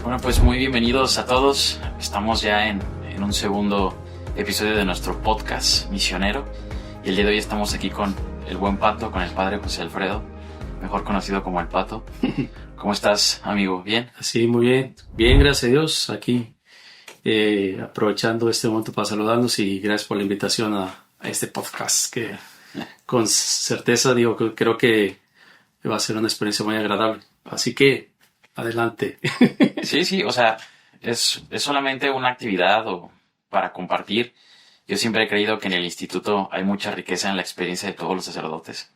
Bueno, pues muy bienvenidos a todos. Estamos ya en un segundo episodio de nuestro podcast misionero. Y el día de hoy estamos aquí con el buen Pato, con el padre José Alfredo, mejor conocido como el Pato. ¿Cómo estás, amigo? ¿Bien? Sí, muy bien. Bien, gracias a Dios. Aquí aprovechando este momento para saludarnos y gracias por la invitación a este podcast que con certeza creo que va a ser una experiencia muy agradable. Así que adelante. Sí, o sea, es solamente una actividad o para compartir. Yo siempre he creído que en el instituto hay mucha riqueza en la experiencia de todos los sacerdotes,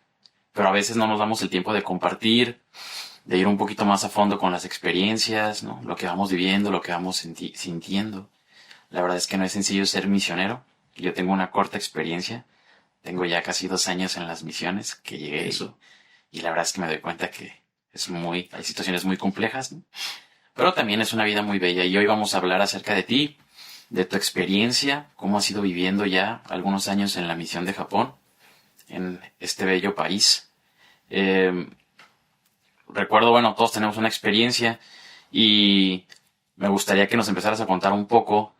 pero a veces no nos damos el tiempo de compartir, de ir un poquito más a fondo con las experiencias, ¿no? Lo que vamos viviendo, lo que vamos sintiendo. La verdad es que no es sencillo ser misionero. Yo tengo una corta experiencia. Tengo ya casi 2 años en las misiones que llegué. Eso. Y la verdad es que me doy cuenta que hay situaciones muy complejas, ¿no? Pero también es una vida muy bella. Y hoy vamos a hablar acerca de ti, de tu experiencia, cómo has ido viviendo ya algunos años en la misión de Japón, en este bello país. Recuerdo, bueno, todos tenemos una experiencia y me gustaría que nos empezaras a contar un poco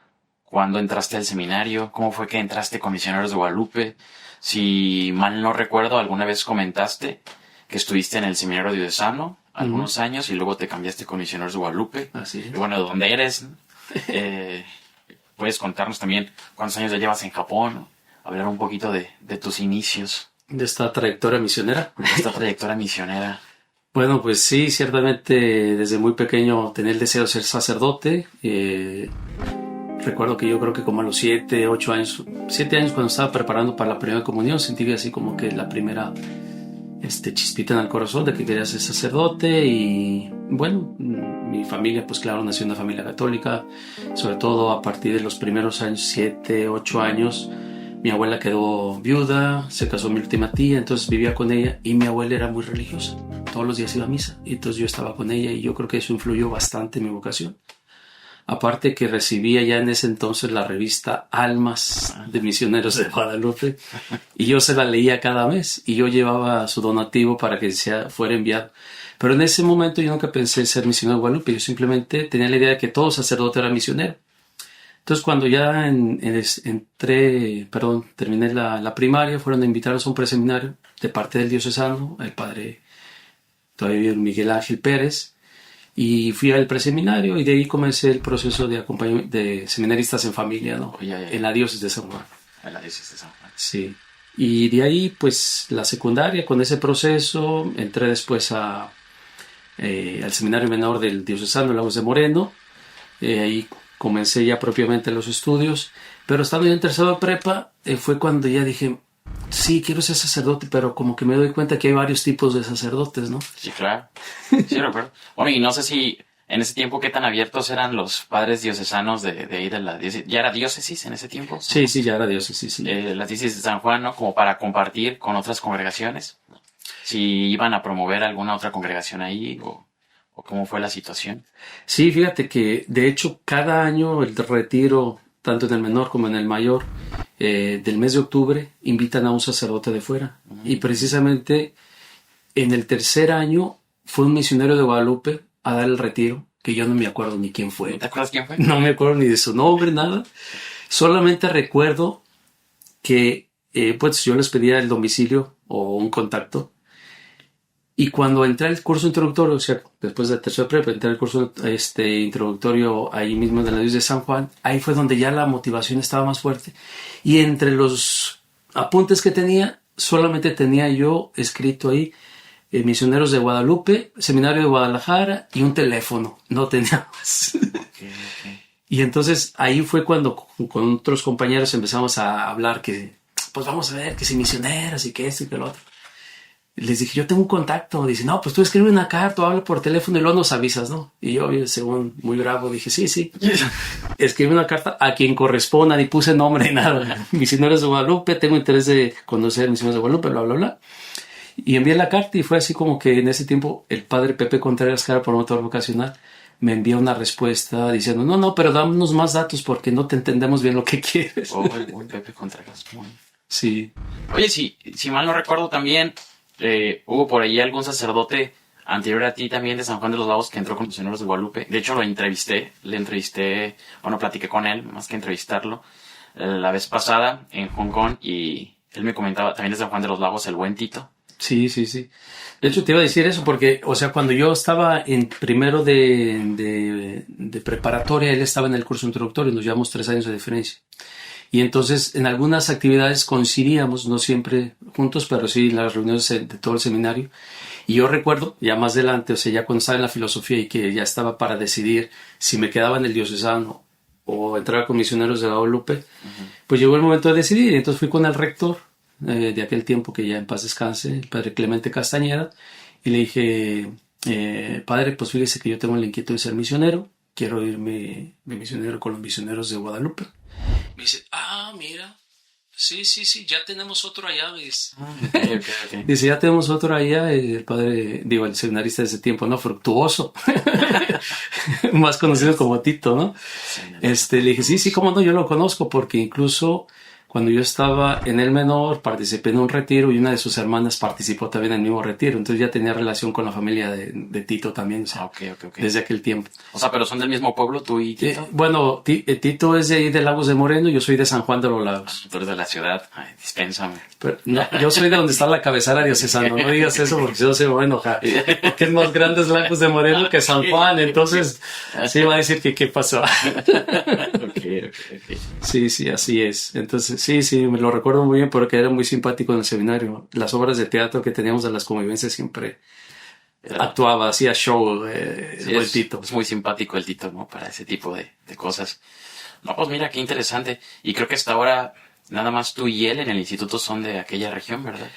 cuándo entraste al seminario, cómo fue que entraste con Misioneros de Guadalupe. Si mal no recuerdo, alguna vez comentaste que estuviste en el seminario diocesano algunos años y luego te cambiaste con Misioneros de Guadalupe. Así es. Y bueno, ¿de dónde eres? Puedes contarnos también cuántos años ya llevas en Japón, ¿no? Hablar un poquito de tus inicios. De esta trayectoria misionera. Esta trayectoria misionera. Bueno, pues sí, ciertamente desde muy pequeño tenía el deseo de ser sacerdote. Recuerdo que yo creo que como a los 7 años cuando estaba preparando para la primera comunión, sentí así como que la primera chispita en el corazón de que quería ser sacerdote. Y bueno, mi familia, pues claro, nació en una familia católica, sobre todo a partir de los primeros años, 7, 8 años. Mi abuela quedó viuda, se casó mi última tía, entonces vivía con ella y mi abuela era muy religiosa. Todos los días iba a misa, y entonces yo estaba con ella y yo creo que eso influyó bastante en mi vocación. Aparte que recibía ya en ese entonces la revista Almas de Misioneros de Guadalupe y yo se la leía cada mes y yo llevaba su donativo para que fuera enviado. Pero en ese momento yo nunca pensé en ser misionero de Guadalupe, yo simplemente tenía la idea de que todo sacerdote era misionero. Entonces cuando ya terminé la primaria, fueron a invitarnos a un preseminario de parte del diocesano, el padre todavía Miguel Ángel Pérez, y fui al preseminario y de ahí comencé el proceso de acompañamiento de seminaristas en familia, ¿no? En la diócesis de San Juan. En la diócesis de San Juan. Sí. Y de ahí, pues, la secundaria, con ese proceso, entré después al seminario menor del diocesano Lagos de Moreno. Ahí comencé ya propiamente los estudios, pero estando ya en tercero de prepa, fue cuando ya dije, sí, quiero ser sacerdote, pero como que me doy cuenta que hay varios tipos de sacerdotes, ¿no? Sí, claro. Sí, recuerdo. Bueno, y no sé si en ese tiempo qué tan abiertos eran los padres diocesanos de ir a la diócesis. ¿Ya era diócesis en ese tiempo? Sí, ya era diócesis, sí. La diócesis de San Juan, ¿no? Como para compartir con otras congregaciones. Si iban a promover alguna otra congregación ahí o cómo fue la situación. Sí, fíjate que de hecho cada año el retiro, tanto en el menor como en el mayor, del mes de octubre, invitan a un sacerdote de fuera. Y precisamente en el tercer año fue un misionero de Guadalupe a dar el retiro, que yo no me acuerdo ni quién fue. ¿Te acuerdas quién fue? No me acuerdo ni de su nombre, nada. Solamente recuerdo que pues yo les pedía el domicilio o un contacto. Y cuando entré al curso introductorio, o sea, después de tercera prepa, entré al curso introductorio ahí mismo en la diócesis de San Juan, ahí fue donde ya la motivación estaba más fuerte. Y entre los apuntes que tenía, solamente tenía yo escrito ahí Misioneros de Guadalupe, Seminario de Guadalajara y un teléfono. No tenía más. Okay. Y entonces ahí fue cuando con otros compañeros empezamos a hablar que, pues vamos a ver, que si misioneros y que esto y que lo otro. Les dije, yo tengo un contacto. Dice, no, pues tú escribe una carta o habla por teléfono y luego nos avisas, ¿no? Y yo, según muy bravo, dije, sí. Escribe una carta a quien corresponda, ni puse nombre ni nada. Misioneros de Guadalupe, tengo interés de conocer Misioneros de Guadalupe, bla, bla, bla. Y envié la carta y fue así como que en ese tiempo el padre Pepe Contreras, que era promotor vocacional, me envía una respuesta diciendo, no, pero dámonos más datos porque no te entendemos bien lo que quieres. Uy, Pepe Contreras. Sí. Oye, si mal no recuerdo también, hubo por ahí algún sacerdote anterior a ti también de San Juan de los Lagos que entró con los Misioneros de Guadalupe. De hecho, platiqué con él, más que entrevistarlo, la vez pasada en Hong Kong, y él me comentaba también de San Juan de los Lagos, el buen Tito. Sí. De hecho, te iba a decir eso porque, o sea, cuando yo estaba en primero de preparatoria, él estaba en el curso introductorio, nos llevamos 3 años de diferencia. Y entonces, en algunas actividades coincidíamos, no siempre juntos, pero sí en las reuniones de todo el seminario. Y yo recuerdo, ya más adelante, o sea, ya cuando estaba en la filosofía y que ya estaba para decidir si me quedaba en el diocesano o entraba con Misioneros de Guadalupe, pues llegó el momento de decidir. Y entonces fui con el rector de aquel tiempo, que ya en paz descanse, el padre Clemente Castañeda, y le dije, padre, pues fíjese que yo tengo la inquietud de ser misionero, quiero irme de misionero con los Misioneros de Guadalupe. Me dice, mira, sí, ya tenemos otro allá, ¿ves? Okay. Dice, ya tenemos otro allá, el padre, el seminarista de ese tiempo, ¿no? Fructuoso. Más conocido como Tito, ¿no? Le dije, sí, cómo no, yo lo conozco, porque incluso cuando yo estaba en el menor, participé en un retiro y una de sus hermanas participó también en el mismo retiro. Entonces ya tenía relación con la familia de Tito también, o sea, okay. desde aquel tiempo. O sea, pero son del mismo pueblo, tú y Tito. Bueno, Tito es de ahí de Lagos de Moreno, yo soy de San Juan de los Lagos. Tú eres de la ciudad, dispénsame. Pero, no, yo soy de donde está la cabecera diosesana, no digas eso porque si no se me va a enojar. Porque es más grande es Lagos de Moreno que San Juan, entonces sí va a decir que qué pasó. Okay. Sí, así es. Entonces, sí, me lo recuerdo muy bien porque era muy simpático en el seminario. Las obras de teatro que teníamos de las convivencias siempre actuaba, hacía show, el Tito. Es muy simpático el Tito, ¿no? Para ese tipo de cosas. No, pues mira, qué interesante. Y creo que hasta ahora nada más tú y él en el instituto son de aquella región, ¿verdad?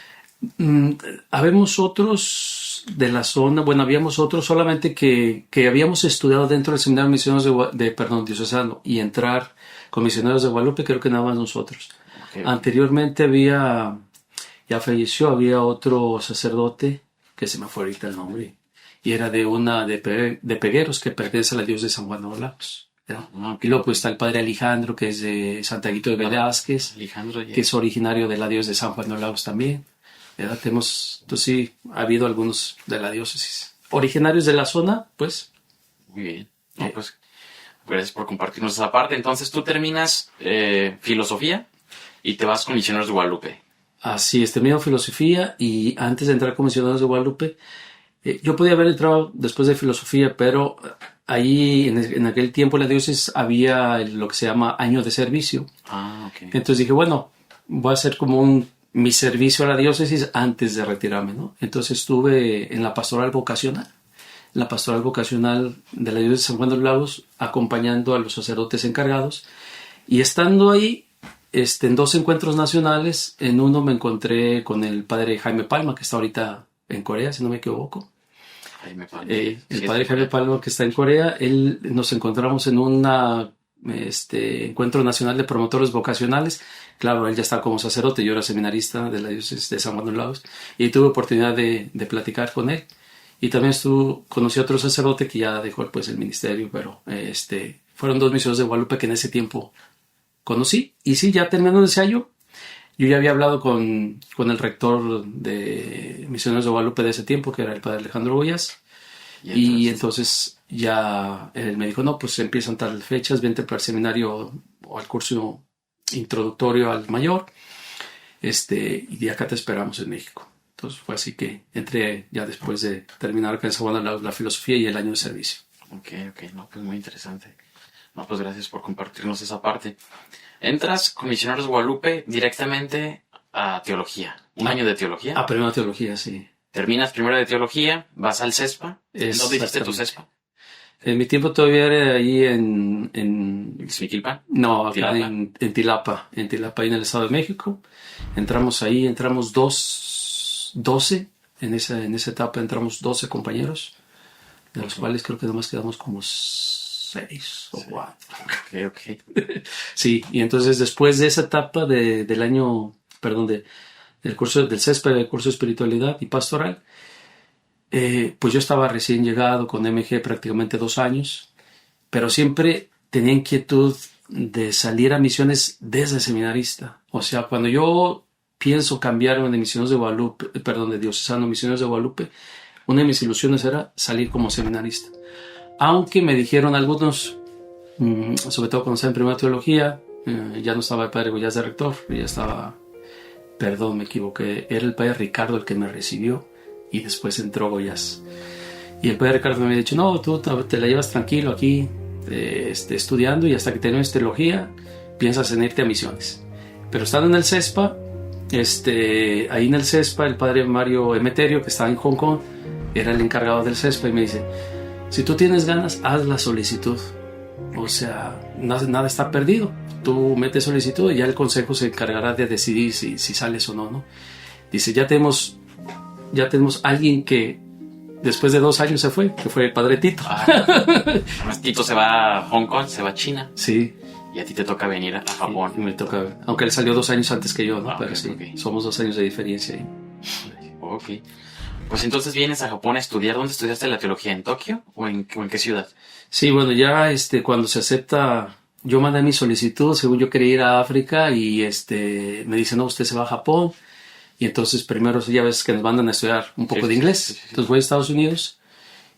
Habemos otros de la zona, bueno, habíamos otros solamente que habíamos estudiado dentro del seminario de misioneros diocesano y entrar con Misioneros de Guadalupe, creo que nada más nosotros. Okay. Anteriormente ya falleció, había otro sacerdote, que se me fue ahorita el nombre, y era de Pegueros, que pertenece a la diócesis de San Juan de los Lagos. Y luego pues está el padre Alejandro, que es de Santiaguito de Velázquez, que es originario de la diócesis de San Juan de los Lagos también. Entonces sí, ha habido algunos de la diócesis. Originarios de la zona, pues. Muy bien. No, pues, gracias por compartirnos esa parte. Entonces tú terminas filosofía y te vas con Misioneros de Guadalupe. Así es, termino filosofía y antes de entrar con Misioneros de Guadalupe, yo podía haber entrado después de filosofía, pero ahí en aquel tiempo en la diócesis había lo que se llama año de servicio. Okay. Entonces dije, bueno, voy a hacer como mi servicio a la diócesis antes de retirarme, ¿no? Entonces estuve en la pastoral vocacional de la diócesis de San Juan de los Lagos, acompañando a los sacerdotes encargados. Y estando ahí, en 2 encuentros nacionales, en uno me encontré con el padre Jaime Palma, que está ahorita en Corea, si no me equivoco. El padre Jaime Palma, que está en Corea, nos encontramos en un encuentro nacional de promotores vocacionales. Claro, él ya estaba como sacerdote, yo era seminarista de la diócesis de San Juan de los Lagos, y tuve oportunidad de platicar con él. Y también conocí a otro sacerdote que ya dejó pues el ministerio, pero fueron 2 misioneros de Guadalupe que en ese tiempo conocí. Y sí, ya terminando el ensayo, yo ya había hablado con el rector de Misioneros de Guadalupe de ese tiempo, que era el padre Alejandro Boyas. Y entonces ya él me dijo, no, pues empiezan tal fechas, vente para el seminario o al curso introductorio al mayor, y de acá te esperamos en México. Entonces fue así que entré ya después de terminar con la filosofía y el año de servicio. Ok, no, pues muy interesante. No, pues gracias por compartirnos esa parte. Entras con Misioneros de Guadalupe directamente a teología, un año de teología. Primero teología, sí. Terminas primero de teología, vas al CESPA. ¿Dónde hiciste tu CESPA? En mi tiempo todavía era ahí en ¿Xmiquilpan? No, acá en Tilapa, ahí en el Estado de México. Entramos 12, en esa etapa entramos 12 compañeros, de los cuales creo que nomás quedamos como 6 o 4. Ok. Sí, y entonces después de esa etapa del curso del CESPA, del curso de espiritualidad y pastoral, Pues yo estaba recién llegado con MG prácticamente 2 años, pero siempre tenía inquietud de salir a misiones desde seminarista. O sea, cuando yo pienso cambiarme de Misioneros de Guadalupe, perdón, de Diocesano a Misioneros de Guadalupe, una de mis ilusiones era salir como seminarista. Aunque me dijeron algunos, sobre todo cuando estaba en primera teología, ya no estaba el padre Goyás de rector, ya estaba, perdón, me equivoqué, era el padre Ricardo el que me recibió y después entró Goyás. Y el padre Ricardo me había dicho, no, tú te la llevas tranquilo aquí, estudiando, y hasta que termines teología piensas en irte a misiones. Pero estando en el CESPA, ahí en el CESPA, el padre Mario Emeterio, que estaba en Hong Kong, era el encargado del CESPA, y me dice, si tú tienes ganas, haz la solicitud. O sea, nada está perdido. Tú metes solicitud y ya el consejo se encargará de decidir si sales o no, ¿no? Dice, ya tenemos alguien que después de 2 años se fue, que fue el padre Tito. Tito se va a Hong Kong, se va a China. Sí. Y a ti te toca venir a Japón. Sí, me toca, aunque él salió 2 años antes que yo, ¿no? Pero okay, sí, okay. Somos 2 años de diferencia ahí. Ok. Pues entonces vienes a Japón a estudiar. ¿Dónde estudiaste la teología? ¿En Tokio o en qué ciudad? Sí, bueno, ya cuando se acepta, yo mandé mi solicitud, según yo quería ir a África, y me dicen, no, usted se va a Japón. Y entonces primero ya ves que nos mandan a estudiar un poco de inglés. Sí. Entonces voy a Estados Unidos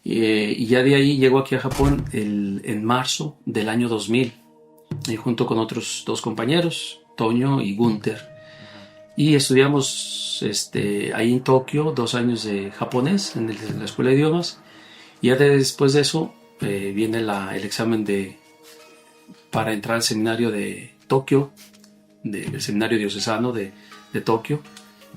y ya de ahí llego aquí a Japón en marzo del año 2000, junto con otros 2 compañeros, Toño y Gunther. Y estudiamos ahí en Tokio 2 años de japonés en la escuela de idiomas. Y ya después de eso viene el examen para entrar al seminario de Tokio, del seminario diocesano de Tokio.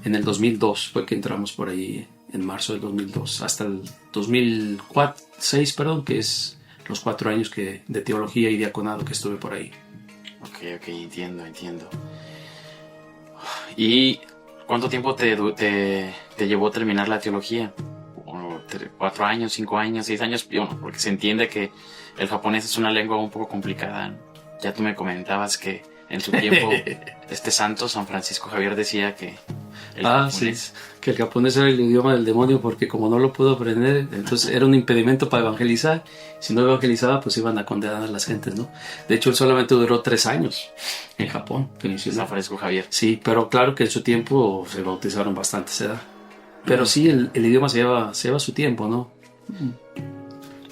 En el 2002 fue que entramos por ahí, en marzo del 2002, hasta el 2006, que es los 4 años de teología y diaconado que estuve por ahí. Ok, entiendo. ¿Y cuánto tiempo te llevó terminar la teología? 4 años, 5 años, 6 años, porque se entiende que el japonés es una lengua un poco complicada. Ya tú me comentabas que en su tiempo santo, San Francisco Javier, decía que el japonés... Sí, que el japonés era el idioma del demonio, porque como no lo pudo aprender, entonces era un impedimento para evangelizar. Si no evangelizaba, pues iban a condenar a las gentes, ¿no? De hecho, él solamente duró 3 años en Japón. San Francisco Javier. Sí, pero claro que en su tiempo se bautizaron bastantes, ¿verdad? Pero sí, el idioma se lleva su tiempo, ¿no?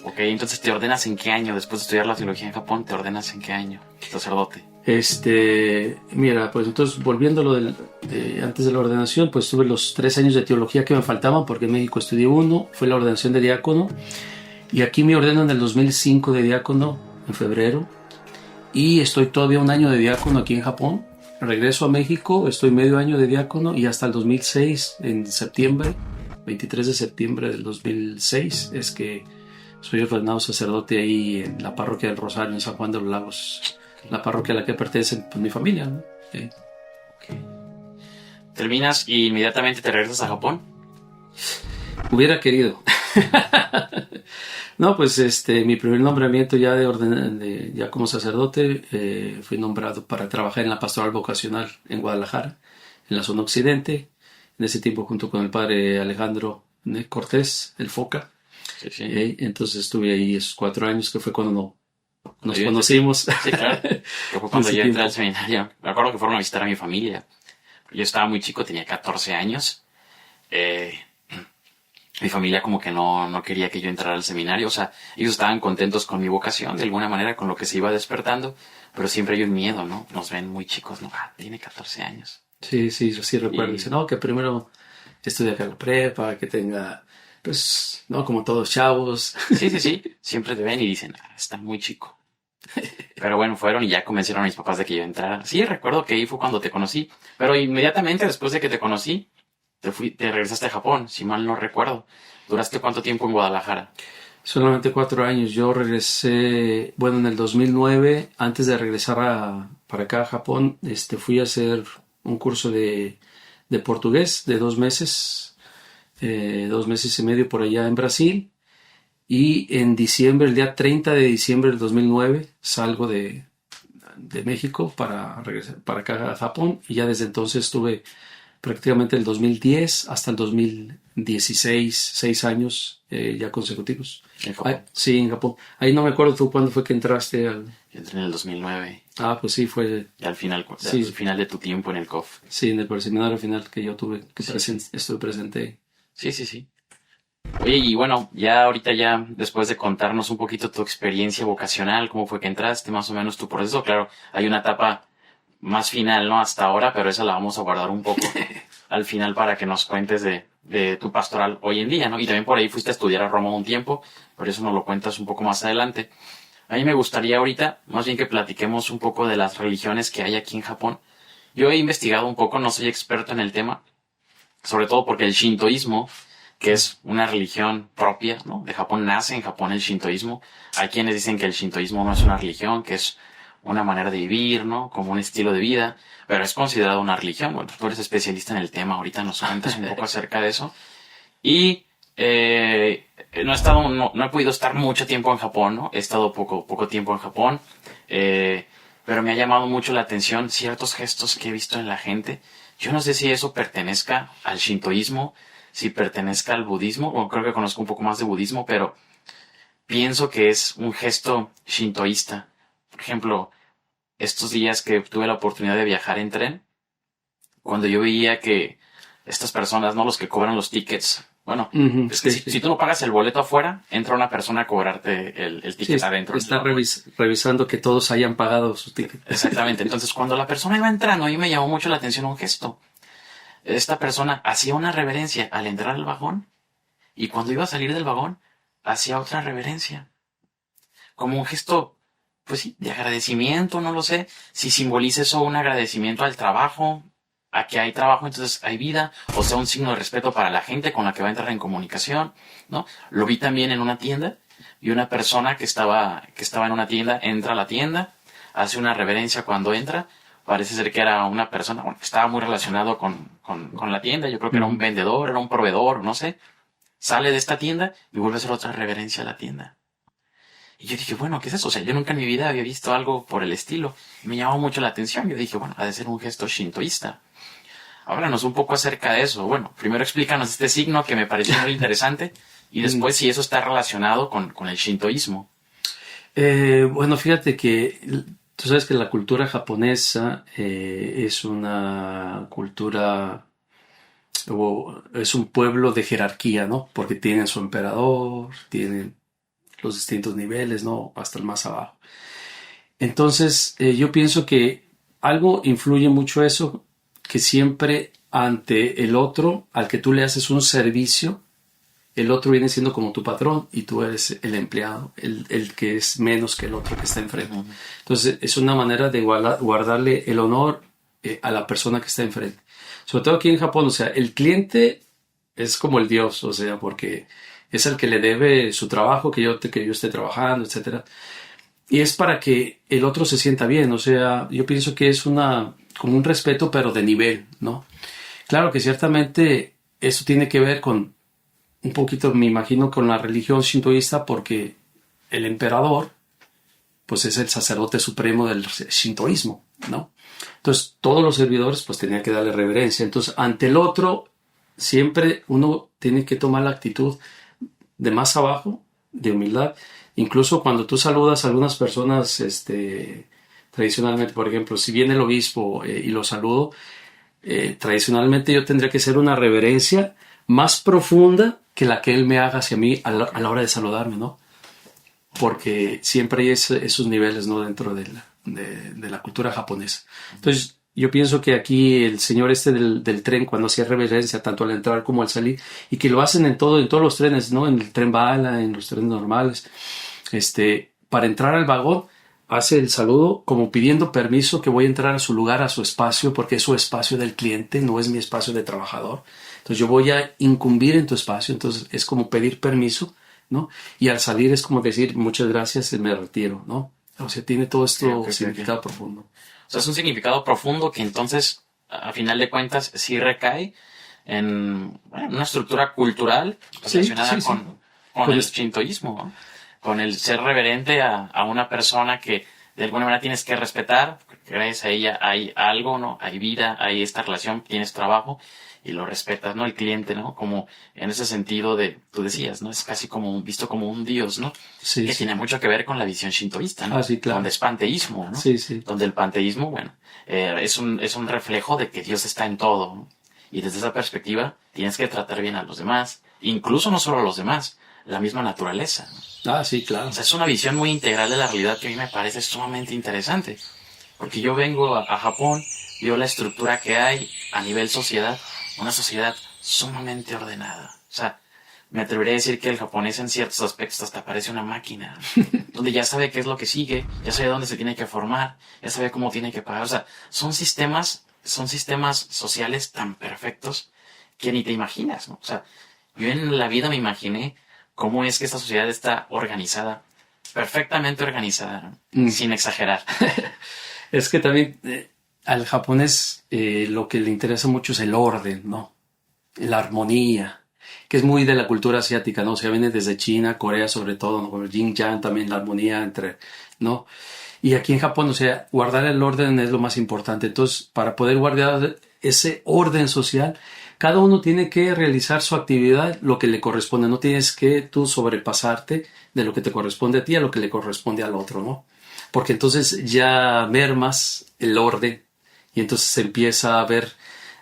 Ok, entonces ¿te ordenas en qué año? Después de estudiar la teología en Japón, ¿te ordenas en qué año, sacerdote? Mira, pues entonces volviendo a lo antes de la ordenación, pues tuve los 3 años de teología que me faltaban, porque en México estudié 1, fue la ordenación de diácono, y aquí me ordeno en el 2005 de diácono, en febrero, y estoy todavía 1 año de diácono aquí en Japón. Regreso a México, estoy medio año de diácono, y hasta el 2006, en septiembre, 23 de septiembre del 2006, es que soy ordenado sacerdote ahí en la parroquia del Rosario, en San Juan de los Lagos, la parroquia a la que pertenece pues, mi familia, ¿no? Sí. Okay. ¿Terminas y inmediatamente te regresas a Japón? Hubiera querido. No, pues mi primer nombramiento ya ya como sacerdote, fui nombrado para trabajar en la pastoral vocacional en Guadalajara, en la zona occidente, en ese tiempo junto con el padre Alejandro Cortés, el Foca. Sí. Entonces estuve ahí esos 4 años, que fue cuando nos conocimos. Sí, claro. Que fue cuando yo entré al seminario. Me acuerdo que fueron a visitar a mi familia. Yo estaba muy chico, tenía 14 años. Mi familia como que no quería que yo entrara al seminario. O sea, ellos estaban contentos con mi vocación, de alguna manera, con lo que se iba despertando. Pero siempre hay un miedo, ¿no? Nos ven muy chicos, ¿no? Tiene 14 años. Sí, yo sí recuerdo. Dice, no, que primero estudie acá la prepa, que tenga... Pues, no, como todos chavos. Sí. Siempre te ven y dicen, está muy chico. Pero bueno, fueron y ya convencieron a mis papás de que yo entrara. Sí, recuerdo que ahí fue cuando te conocí. Pero inmediatamente después de que te conocí, te regresaste a Japón, si mal no recuerdo. ¿Duraste cuánto tiempo en Guadalajara? Solamente 4 años. Yo regresé, bueno, en el 2009, antes de regresar para acá a Japón, fui a hacer un curso de portugués de 2 meses. 2 meses y medio por allá en Brasil, y en diciembre, el día 30 de diciembre del 2009, salgo de México para regresar para acá a Japón, y ya desde entonces estuve prácticamente el 2010 hasta el 2016, 6 años ya consecutivos. En Japón. Sí, en Japón. Ahí no me acuerdo tú cuándo fue que entraste al... Yo entré en el 2009. Pues sí, fue... Y al final, Sí. al final de tu tiempo en el COF. Sí, en el seminario final que yo tuve, que Sí. estuve presente. Sí. Oye, y bueno, ya ahorita ya, después de contarnos un poquito tu experiencia vocacional, cómo fue que entraste, más o menos tu proceso, claro, hay una etapa más final, ¿no? Hasta ahora, pero esa la vamos a guardar un poco al final para que nos cuentes de tu pastoral hoy en día, ¿no? Y también por ahí fuiste a estudiar a Roma un tiempo, pero eso nos lo cuentas un poco más adelante. A mí me gustaría ahorita, más bien que platiquemos un poco de las religiones que hay aquí en Japón. Yo he investigado un poco, no soy experto en el tema, sobre todo porque el shintoísmo, que es una religión propia, ¿no? De Japón, nace en Japón el shintoísmo. Hay quienes dicen que el shintoísmo no es una religión, que es una manera de vivir, ¿no? Como un estilo de vida, pero es considerado una religión. Bueno, tú eres especialista en el tema, ahorita nos cuentas un poco acerca de eso. Y no he podido estar mucho tiempo en Japón, ¿no? He estado poco tiempo en Japón, pero me ha llamado mucho la atención ciertos gestos que he visto en la gente. Yo no sé si eso pertenezca al shintoísmo, si pertenezca al budismo, o creo que conozco un poco más de budismo, pero pienso que es un gesto shintoísta. Por ejemplo, estos días que tuve la oportunidad de viajar en tren, cuando yo veía que estas personas, ¿no? Los que cobran los tickets, bueno, Uh-huh, es que sí. si tú no pagas el boleto afuera, entra una persona a cobrarte el ticket adentro. Está revisando que todos hayan pagado su ticket. Exactamente. Entonces, cuando la persona iba entrando, a mí me llamó mucho la atención un gesto. Esta persona hacía una reverencia al entrar al vagón y cuando iba a salir del vagón, hacía otra reverencia. Como un gesto, pues sí, de agradecimiento, no lo sé. Si simboliza eso un agradecimiento al trabajo, a que hay trabajo, entonces hay vida, o sea, un signo de respeto para la gente con la que va a entrar en comunicación, ¿no? Lo vi también en una tienda, y una persona que estaba en una tienda, entra a la tienda, hace una reverencia cuando entra, parece ser que era una persona, bueno, que estaba muy relacionado con la tienda, yo creo que era un vendedor, era un proveedor, no sé, sale de esta tienda y vuelve a hacer otra reverencia a la tienda. Y yo dije, bueno, ¿qué es eso? O sea, yo nunca en mi vida había visto algo por el estilo. Y me llamó mucho la atención. Yo dije, bueno, ha de ser un gesto shintoísta. Háblanos un poco acerca de eso. Bueno, primero explícanos este signo que me pareció muy interesante y después si eso está relacionado con el shintoísmo. Bueno, fíjate que tú sabes que la cultura japonesa es una cultura o es un pueblo de jerarquía, ¿no? Porque tienen su emperador, tienen los distintos niveles, ¿no? Hasta el más abajo. Entonces, yo pienso que algo influye mucho eso, que siempre ante el otro, al que tú le haces un servicio, el otro viene siendo como tu patrón y tú eres el empleado, el que es menos que el otro que está enfrente. Uh-huh. Entonces, es una manera de guardarle el honor a la persona que está enfrente. Sobre todo aquí en Japón, o sea, el cliente es como el dios, o sea, porque es el que le debe su trabajo, que yo esté trabajando, etcétera. Y es para que el otro se sienta bien, o sea, yo pienso que es como un respeto, pero de nivel, ¿no? Claro que ciertamente eso tiene que ver con un poquito, me imagino, con la religión shintoísta, porque el emperador, pues es el sacerdote supremo del shintoísmo, ¿no? Entonces, todos los servidores, pues tenían que darle reverencia. Entonces, ante el otro, siempre uno tiene que tomar la actitud de más abajo, de humildad. Incluso cuando tú saludas a algunas personas, tradicionalmente, por ejemplo, si viene el obispo y lo saludo, tradicionalmente yo tendría que hacer una reverencia más profunda que la que él me haga hacia mí a la hora de saludarme, ¿no? Porque siempre hay esos niveles, ¿no? Dentro de la cultura japonesa. Entonces, yo pienso que aquí el señor del tren, cuando hacía reverencia tanto al entrar como al salir, y que lo hacen en todos los trenes, ¿no? En el tren bala, en los trenes normales, para entrar al vagón, hace el saludo como pidiendo permiso que voy a entrar a su lugar, a su espacio, porque es su espacio del cliente, no es mi espacio de trabajador. Entonces yo voy a incumbir en tu espacio, entonces es como pedir permiso, ¿no? Y al salir es como decir muchas gracias, me retiro, ¿no? O sea, tiene todo esto significado profundo. O sea, es un significado profundo que entonces, a final de cuentas, sí recae en una estructura cultural relacionada con el shintoísmo, ¿no? Con el ser reverente a una persona que de alguna manera tienes que respetar, porque gracias a ella hay algo, ¿no? Hay vida, hay esta relación, tienes trabajo y lo respetas, ¿no? El cliente, ¿no? Como en ese sentido de, tú decías, ¿no? Es casi como visto como un dios, ¿no? Sí, Que sí. tiene mucho que ver con la visión shintoísta, ¿no? Ah, sí, claro. Donde es panteísmo, ¿no? Sí, sí. Donde el panteísmo, bueno, es un reflejo de que Dios está en todo, ¿no? Y desde esa perspectiva tienes que tratar bien a los demás, incluso no solo a los demás, la misma naturaleza, ¿no? Ah, sí, claro. O sea, es una visión muy integral de la realidad que a mí me parece sumamente interesante. Porque yo vengo a Japón, veo la estructura que hay a nivel sociedad, una sociedad sumamente ordenada. O sea, me atrevería a decir que el japonés en ciertos aspectos hasta parece una máquina, donde ya sabe qué es lo que sigue, ya sabe dónde se tiene que formar, ya sabe cómo tiene que pagar. O sea, son sistemas sociales tan perfectos que ni te imaginas, ¿no? O sea, yo en la vida me imaginé cómo es que esta sociedad está organizada, perfectamente organizada, ¿no? Sin exagerar. Es que también al japonés lo que le interesa mucho es el orden, ¿no? La armonía, que es muy de la cultura asiática, ¿no? O sea, viene desde China, Corea sobre todo, ¿no? Con el yin-yang también, la armonía entre, ¿no? Y aquí en Japón, o sea, guardar el orden es lo más importante. Entonces, para poder guardar ese orden social, cada uno tiene que realizar su actividad, lo que le corresponde. No tienes que tú sobrepasarte de lo que te corresponde a ti a lo que le corresponde al otro, ¿no? Porque entonces ya mermas el orden y entonces empieza a haber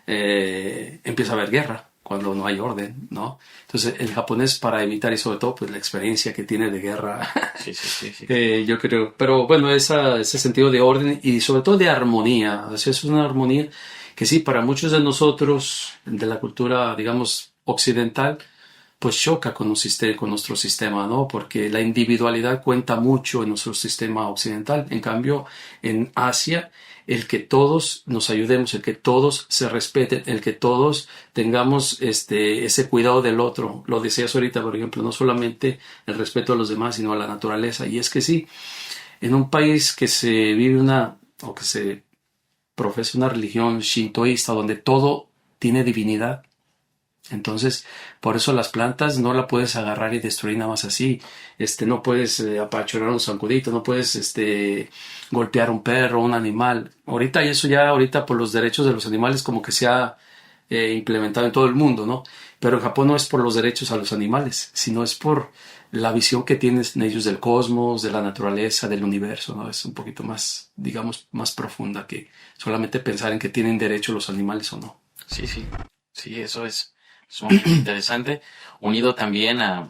guerra cuando no hay orden, ¿no? Entonces el japonés, para evitar, y sobre todo pues la experiencia que tiene de guerra, sí. Yo creo, pero bueno, ese sentido de orden y sobre todo de armonía, o sea, es una armonía que sí, para muchos de nosotros de la cultura, digamos, occidental, pues choca con nuestro sistema, ¿no? Porque la individualidad cuenta mucho en nuestro sistema occidental. En cambio, en Asia, el que todos nos ayudemos, el que todos se respeten, el que todos tengamos ese cuidado del otro. Lo decías ahorita, por ejemplo, no solamente el respeto a los demás, sino a la naturaleza. Y es que sí, en un país que se vive o que se profesa una religión shintoísta donde todo tiene divinidad, entonces, por eso las plantas no la puedes agarrar y destruir nada más así. No puedes apachurrar un zancudito, no puedes golpear un perro, un animal. Ahorita por los derechos de los animales como que se ha implementado en todo el mundo, ¿no? Pero en Japón no es por los derechos a los animales, sino es por la visión que tienen ellos del cosmos, de la naturaleza, del universo, ¿no? Es un poquito más, digamos, más profunda que solamente pensar en que tienen derecho los animales o no. Sí, sí. Sí, eso es sumamente interesante, unido también a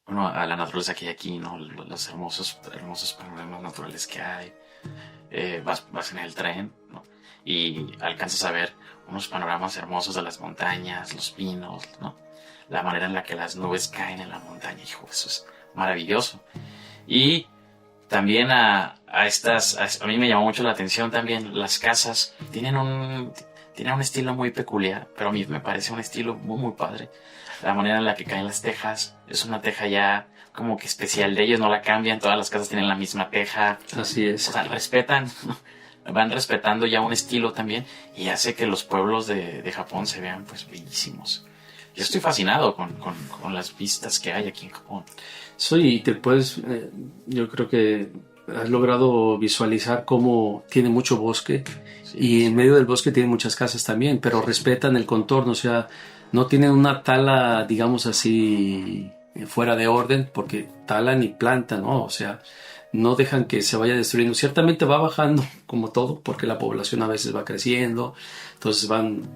la naturaleza que hay aquí, ¿no? Los hermosos panoramas naturales que hay. Vas en el tren, ¿no? Y alcanzas a ver unos panoramas hermosos de las montañas, los pinos, ¿no? La manera en la que las nubes caen en la montaña, hijo, eso es maravilloso. Y también a mí me llamó mucho la atención también las casas, tienen un estilo muy peculiar, pero a mí me parece un estilo muy, muy padre. La manera en la que caen las tejas, es una teja ya como que especial de ellos, no la cambian, todas las casas tienen la misma teja. Así es. O sea, van respetando ya un estilo también y hace que los pueblos de Japón se vean pues bellísimos. Yo estoy fascinado con las vistas que hay aquí en Japón. Sí, yo creo que has logrado visualizar cómo tiene mucho bosque. Sí, y en medio del bosque tienen muchas casas también, pero respetan el contorno, o sea, no tienen una tala, digamos así, fuera de orden, porque talan y plantan, ¿no? O sea, no dejan que se vaya destruyendo. Ciertamente va bajando, como todo, porque la población a veces va creciendo, entonces van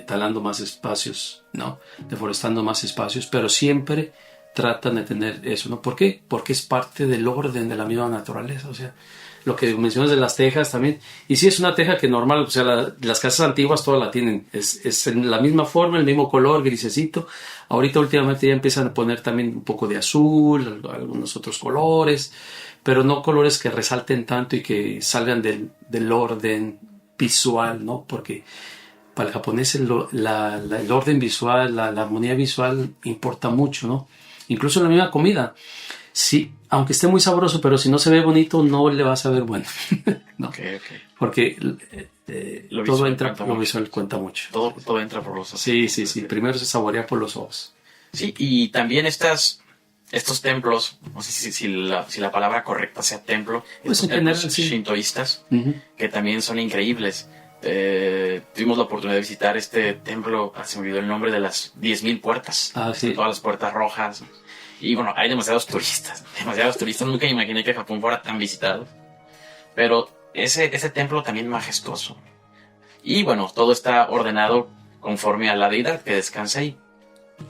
talando más espacios, ¿no? Deforestando más espacios, pero siempre tratan de tener eso, ¿no? ¿Por qué? Porque es parte del orden de la misma naturaleza, o sea, lo que mencionas de las tejas también, y sí es una teja que normal, o sea, las casas antiguas todas la tienen, es en la misma forma, el mismo color, grisecito. Ahorita últimamente ya empiezan a poner también un poco de azul, algunos otros colores, pero no colores que resalten tanto y que salgan del orden visual, ¿no? Porque para el japonés el orden visual, la armonía visual importa mucho, ¿no? Incluso en la misma comida. Sí, aunque esté muy sabroso, pero si no se ve bonito, no le vas a ver bueno. ¿No? Okay. Porque lo visual cuenta mucho. Todo entra por los ojos. Sí. Primero se saborea por los ojos. Sí, y también estas estos templos, no sé si la palabra correcta sea templo, Pues estos en general, templos sí. shintoístas, Ujú. que también son increíbles. Tuvimos la oportunidad de visitar este templo, se me olvidó el nombre, de las 10.000 puertas. Ah, sí. Todas las puertas rojas. Y bueno, hay demasiados turistas. Demasiados turistas. Nunca me imaginé que Japón fuera tan visitado. Pero ese templo también majestuoso. Y bueno, todo está ordenado conforme a la deidad que descansa ahí.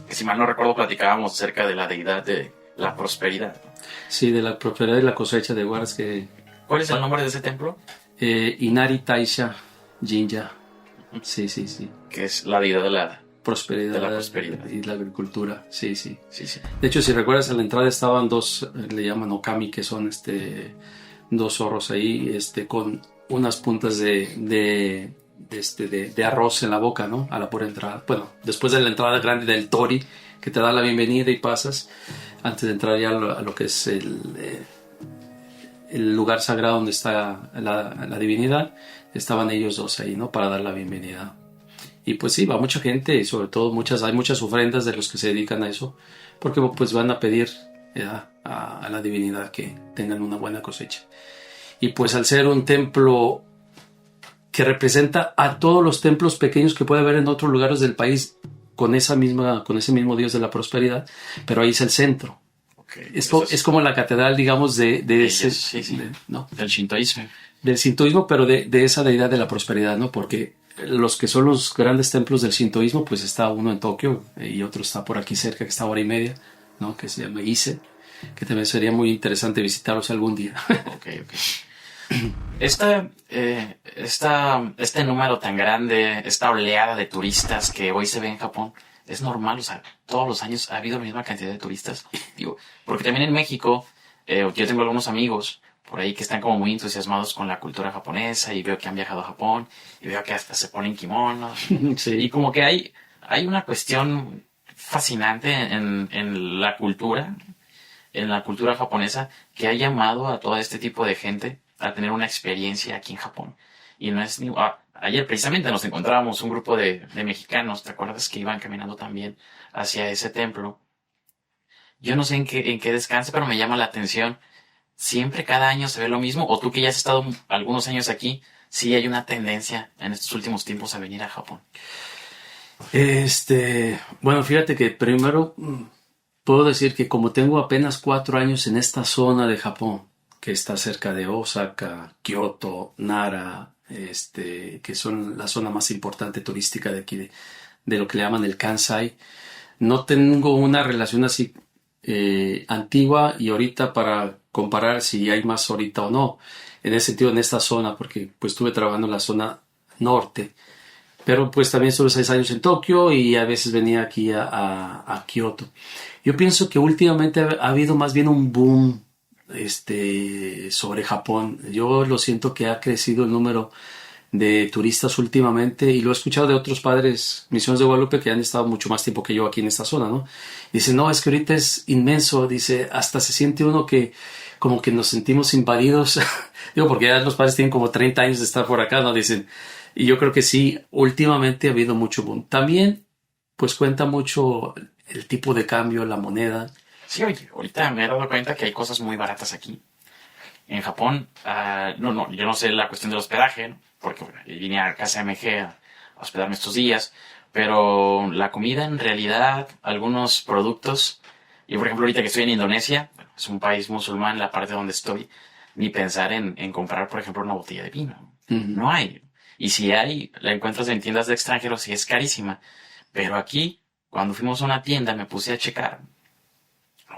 Que si mal no recuerdo platicábamos acerca de la deidad de la prosperidad. Sí, de la prosperidad y la cosecha de guaras que... ¿Cuál es el nombre de ese templo? Inari Taisha Jinja. Sí, sí, sí. Que es la deidad de la Prosperidad, prosperidad. y la agricultura. Sí, sí. Sí, sí. De hecho, si recuerdas, a la entrada estaban dos, le llaman okami, que son dos zorros ahí, con unas puntas de arroz en la boca, ¿no? A la pura entrada. Bueno, después de la entrada grande del tori, que te da la bienvenida y pasas, antes de entrar ya a lo que es el lugar sagrado donde está la divinidad, estaban ellos dos ahí, ¿no? Para dar la bienvenida. Y pues sí, va mucha gente y sobre todo hay muchas ofrendas de los que se dedican a eso, porque pues van a pedir a la divinidad que tengan una buena cosecha. Y pues al ser un templo que representa a todos los templos pequeños que puede haber en otros lugares del país con ese mismo Dios de la prosperidad, pero ahí es el centro. Okay. Es como la catedral, digamos, de ese, sí, sí. ¿no? Del shintoísmo. Del sintoísmo, pero de esa deidad de la prosperidad, ¿no? Porque los que son los grandes templos del sintoísmo, pues está uno en Tokio y otro está por aquí cerca, que está a hora y media, ¿no? Que se llama Ise, que también sería muy interesante visitarlos algún día. Ok. Este número tan grande, esta oleada de turistas que hoy se ve en Japón, es normal, o sea, todos los años ha habido la misma cantidad de turistas. Digo, porque también en México, yo tengo algunos amigos por ahí que están como muy entusiasmados con la cultura japonesa y veo que han viajado a Japón y veo que hasta se ponen kimonos. Sí. Y como que hay una cuestión fascinante en la cultura japonesa que ha llamado a todo este tipo de gente a tener una experiencia aquí en Japón. Y no es ni... ayer precisamente nos encontrábamos un grupo de mexicanos, ¿te acuerdas? Que iban caminando también hacia ese templo. Yo no sé en qué descanse, pero me llama la atención. Siempre cada año se ve lo mismo, o tú que ya has estado algunos años aquí, sí hay una tendencia en estos últimos tiempos a venir a Japón. Bueno, fíjate que primero puedo decir que como tengo apenas 4 años en esta zona de Japón, que está cerca de Osaka, Kioto, Nara, que son la zona más importante turística de aquí, de lo que le llaman el Kansai, no tengo una relación así antigua y ahorita para comparar si hay más ahorita o no, en ese sentido en esta zona, porque pues estuve trabajando en la zona norte, pero pues también estuve 6 años en Tokio y a veces venía aquí a Kioto. Yo pienso que últimamente ha habido más bien un boom sobre Japón. Yo lo siento que ha crecido el número de turistas últimamente y lo he escuchado de otros padres misiones de Guadalupe que han estado mucho más tiempo que yo aquí en esta zona, ¿no? Dicen, no, es que ahorita es inmenso, dice, hasta se siente uno que como que nos sentimos invadidos. Digo, porque ya los padres tienen como 30 años de estar por acá, ¿no? Dicen, y yo creo que sí, últimamente ha habido mucho boom. También, pues cuenta mucho el tipo de cambio, la moneda. Sí, oye, ahorita me he dado cuenta que hay cosas muy baratas aquí. En Japón, yo no sé la cuestión del hospedaje, ¿no? Porque bueno, vine a casa MG a hospedarme estos días, pero la comida en realidad, algunos productos, yo por ejemplo ahorita que estoy en Indonesia, bueno, es un país musulmán, la parte donde estoy, ni pensar en comprar por ejemplo una botella de vino. No hay. Y si hay, la encuentras en tiendas de extranjeros y es carísima. Pero aquí, cuando fuimos a una tienda, me puse a checar.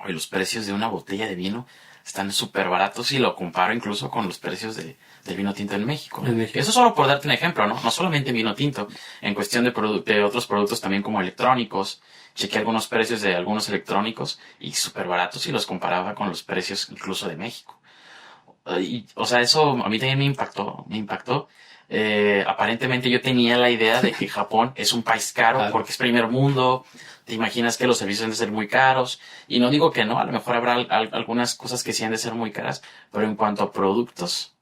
Y los precios de una botella de vino están súper baratos y lo comparo incluso con los precios del vino tinto en México. Eso solo por darte un ejemplo, ¿no? No solamente vino tinto, en cuestión de otros productos también como electrónicos. Chequé algunos precios de algunos electrónicos y súper baratos y los comparaba con los precios incluso de México. O sea, eso a mí también me impactó. Aparentemente yo tenía la idea de que Japón es un país caro porque es primer mundo. Te imaginas que los servicios han de ser muy caros. Y no digo que no, a lo mejor habrá algunas cosas que sí han de ser muy caras, pero en cuanto a productos,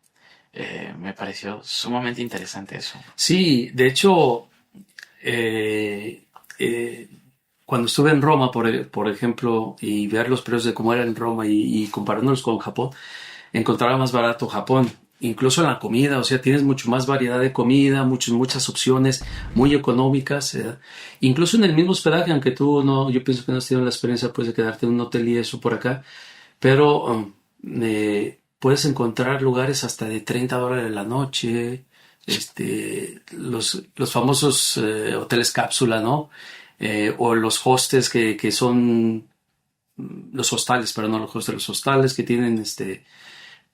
me pareció sumamente interesante eso. Sí, de hecho, cuando estuve en Roma, por ejemplo, y ver los precios de cómo era en Roma y comparándolos con Japón, encontraba más barato Japón. Incluso en la comida, o sea, tienes mucho más variedad de comida, muchas opciones muy económicas. Incluso en el mismo hospedaje, aunque tú no, yo pienso que no has tenido la experiencia pues, de quedarte en un hotel y eso por acá, pero puedes encontrar lugares hasta de $30 la noche, los famosos hoteles cápsula, ¿no? O los hostels que son los hostales, pero no los hostels, los hostales que tienen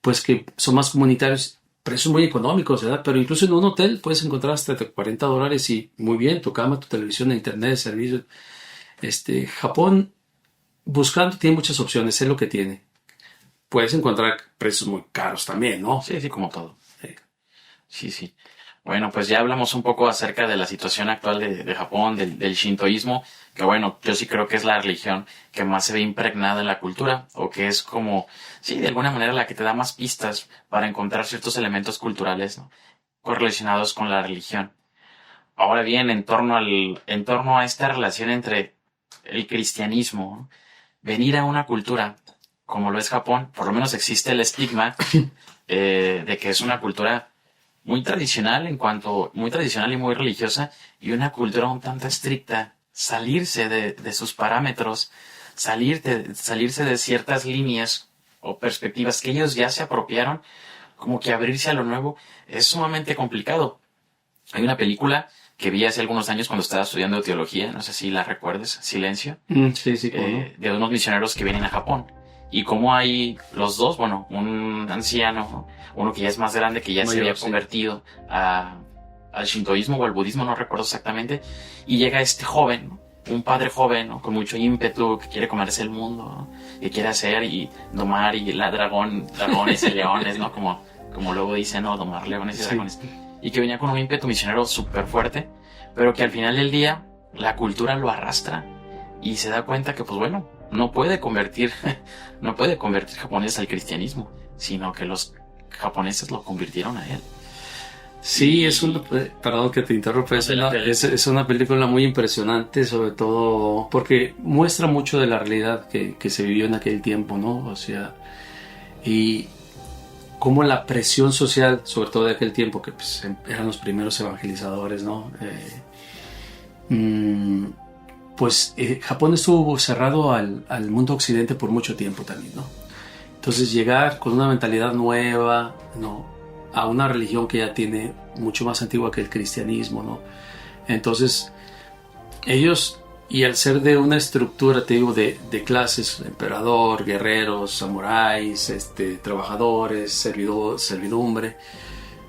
pues que son más comunitarios, precios muy económicos, ¿verdad? Pero incluso en un hotel puedes encontrar hasta $40 y muy bien, tu cama, tu televisión, internet, servicios. Japón, buscando, tiene muchas opciones, es lo que tiene. Puedes encontrar precios muy caros también, ¿no? Sí, sí, como todo. Sí, sí. Bueno, pues ya hablamos un poco acerca de la situación actual de Japón, del shintoísmo, que bueno, yo sí creo que es la religión que más se ve impregnada en la cultura, o que es como, sí, de alguna manera la que te da más pistas para encontrar ciertos elementos culturales, ¿no? Correlacionados con la religión. Ahora bien, en torno a esta relación entre el cristianismo, ¿no? Venir a una cultura como lo es Japón, por lo menos existe el estigma de que es una cultura muy tradicional muy tradicional y muy religiosa, y una cultura un tanto estricta, salirse de sus parámetros, salirse de ciertas líneas o perspectivas que ellos ya se apropiaron, como que abrirse a lo nuevo es sumamente complicado. Hay una película que vi hace algunos años cuando estaba estudiando teología, no sé si la recuerdes, Silencio, Sí, sí, de unos misioneros que vienen a Japón. Y como hay los dos, bueno, un anciano, uno que ya es más grande, que ya se había convertido al shintoísmo o al budismo, no recuerdo exactamente, y llega este joven, ¿no? Un padre joven, ¿no? Con mucho ímpetu, que quiere comerse el mundo, ¿no? Que quiere hacer y domar y dragones y leones, ¿no? Como luego dicen, ¿no? Domar leones y dragones. Y que venía con un ímpetu misionero súper fuerte, pero que al final del día la cultura lo arrastra y se da cuenta que, pues bueno, no puede convertir japoneses al cristianismo, sino que los japoneses lo convirtieron a él. Sí, perdón que te interrumpa, es una película muy impresionante, sobre todo porque muestra mucho de la realidad que se vivió en aquel tiempo, ¿no? O sea, y cómo la presión social, sobre todo de aquel tiempo, que pues, eran los primeros evangelizadores, ¿no? Japón estuvo cerrado al mundo occidente por mucho tiempo también, ¿no? Entonces llegar con una mentalidad nueva, ¿no? A una religión que ya tiene mucho más antigua que el cristianismo, ¿no? Entonces ellos, y al ser de una estructura, te digo, de clases, emperador, guerreros, samuráis, trabajadores, servidumbre,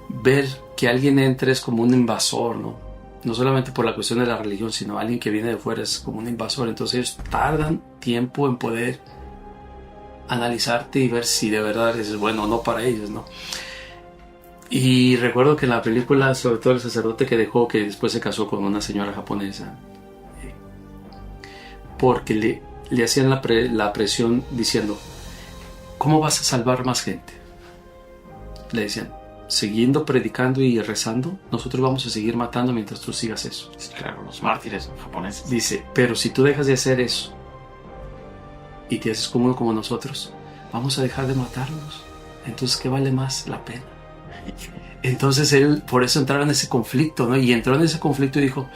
ver que alguien entre es como un invasor, ¿no? No solamente por la cuestión de la religión, sino alguien que viene de fuera es como un invasor. Entonces ellos tardan tiempo en poder analizarte y ver si de verdad es bueno o no para ellos, ¿no? Y recuerdo que en la película, sobre todo el sacerdote que dejó, que después se casó con una señora japonesa, porque le hacían la presión diciendo, ¿cómo vas a salvar más gente? Le decían, siguiendo predicando y rezando, nosotros vamos a seguir matando mientras tú sigas eso. Claro, los mártires japoneses. Dice, pero si tú dejas de hacer eso y te haces como uno como nosotros, vamos a dejar de matarlos. Entonces, ¿qué vale más la pena? Entonces él, por eso entraba en ese conflicto, ¿no? Y entró en ese conflicto y dijo,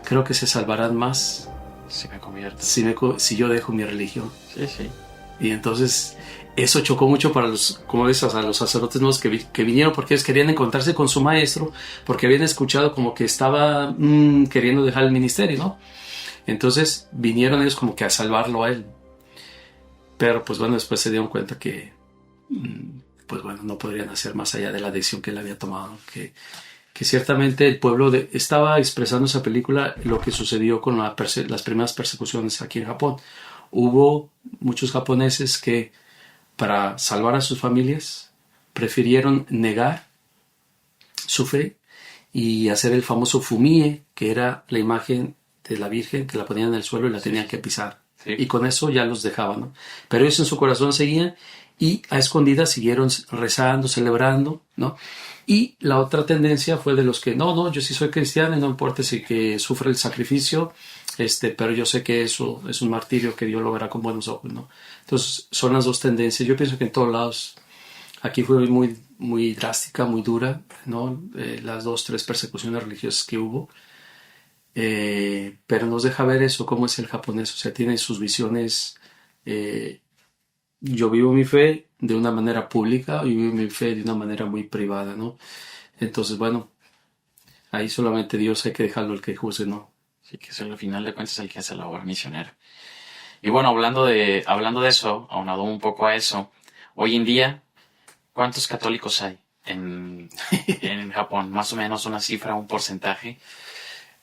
creo que se salvarán más si me convierto, si yo dejo mi religión. Sí, sí. Y entonces eso chocó mucho para los, como dices, a los sacerdotes nuevos que vinieron, porque ellos querían encontrarse con su maestro, porque habían escuchado como que estaba queriendo dejar el ministerio, ¿no? Entonces vinieron ellos como que a salvarlo a él. Pero pues bueno, después se dieron cuenta que pues bueno, no podrían hacer más allá de la decisión que él había tomado, que ciertamente el pueblo estaba expresando esa película lo que sucedió con las primeras persecuciones aquí en Japón. Hubo muchos japoneses que para salvar a sus familias prefirieron negar su fe y hacer el famoso fumie, que era la imagen de la Virgen que la ponían en el suelo y la tenían que pisar. Sí. Y con eso ya los dejaban, ¿no? Pero ellos en su corazón seguían y a escondidas siguieron rezando, celebrando, ¿no? Y la otra tendencia fue de los que, no, yo sí soy cristiano y no importa si que sufre el sacrificio, Pero yo sé que eso es un martirio que Dios lo verá con buenos ojos, ¿no? Entonces, son las dos tendencias. Yo pienso que en todos lados, aquí fue muy, muy drástica, muy dura, ¿no? Las 2, 3 persecuciones religiosas que hubo. Pero nos deja ver eso, cómo es el japonés, o sea, tiene sus visiones. Yo vivo mi fe de una manera pública y vivo mi fe de una manera muy privada, ¿no? Entonces, bueno, ahí solamente Dios hay que dejarlo el que juzgue, ¿no? Sí, que es al final de cuentas el que hace la labor misionera. Y bueno, hablando de eso, aunado un poco a eso, hoy en día, ¿cuántos católicos hay en Japón? Más o menos una cifra, un porcentaje.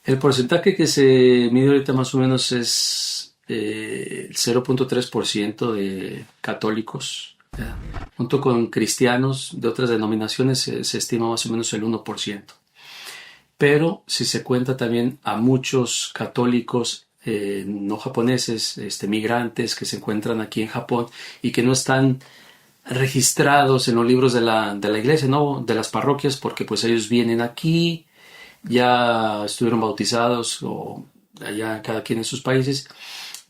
El porcentaje que se mide ahorita más o menos es el 0.3% de católicos, ¿verdad? Junto con cristianos de otras denominaciones se estima más o menos el 1%. Pero si se cuenta también a muchos católicos no japoneses, migrantes que se encuentran aquí en Japón y que no están registrados en los libros de la iglesia, ¿no? De las parroquias, porque pues ellos vienen aquí, ya estuvieron bautizados o allá cada quien en sus países,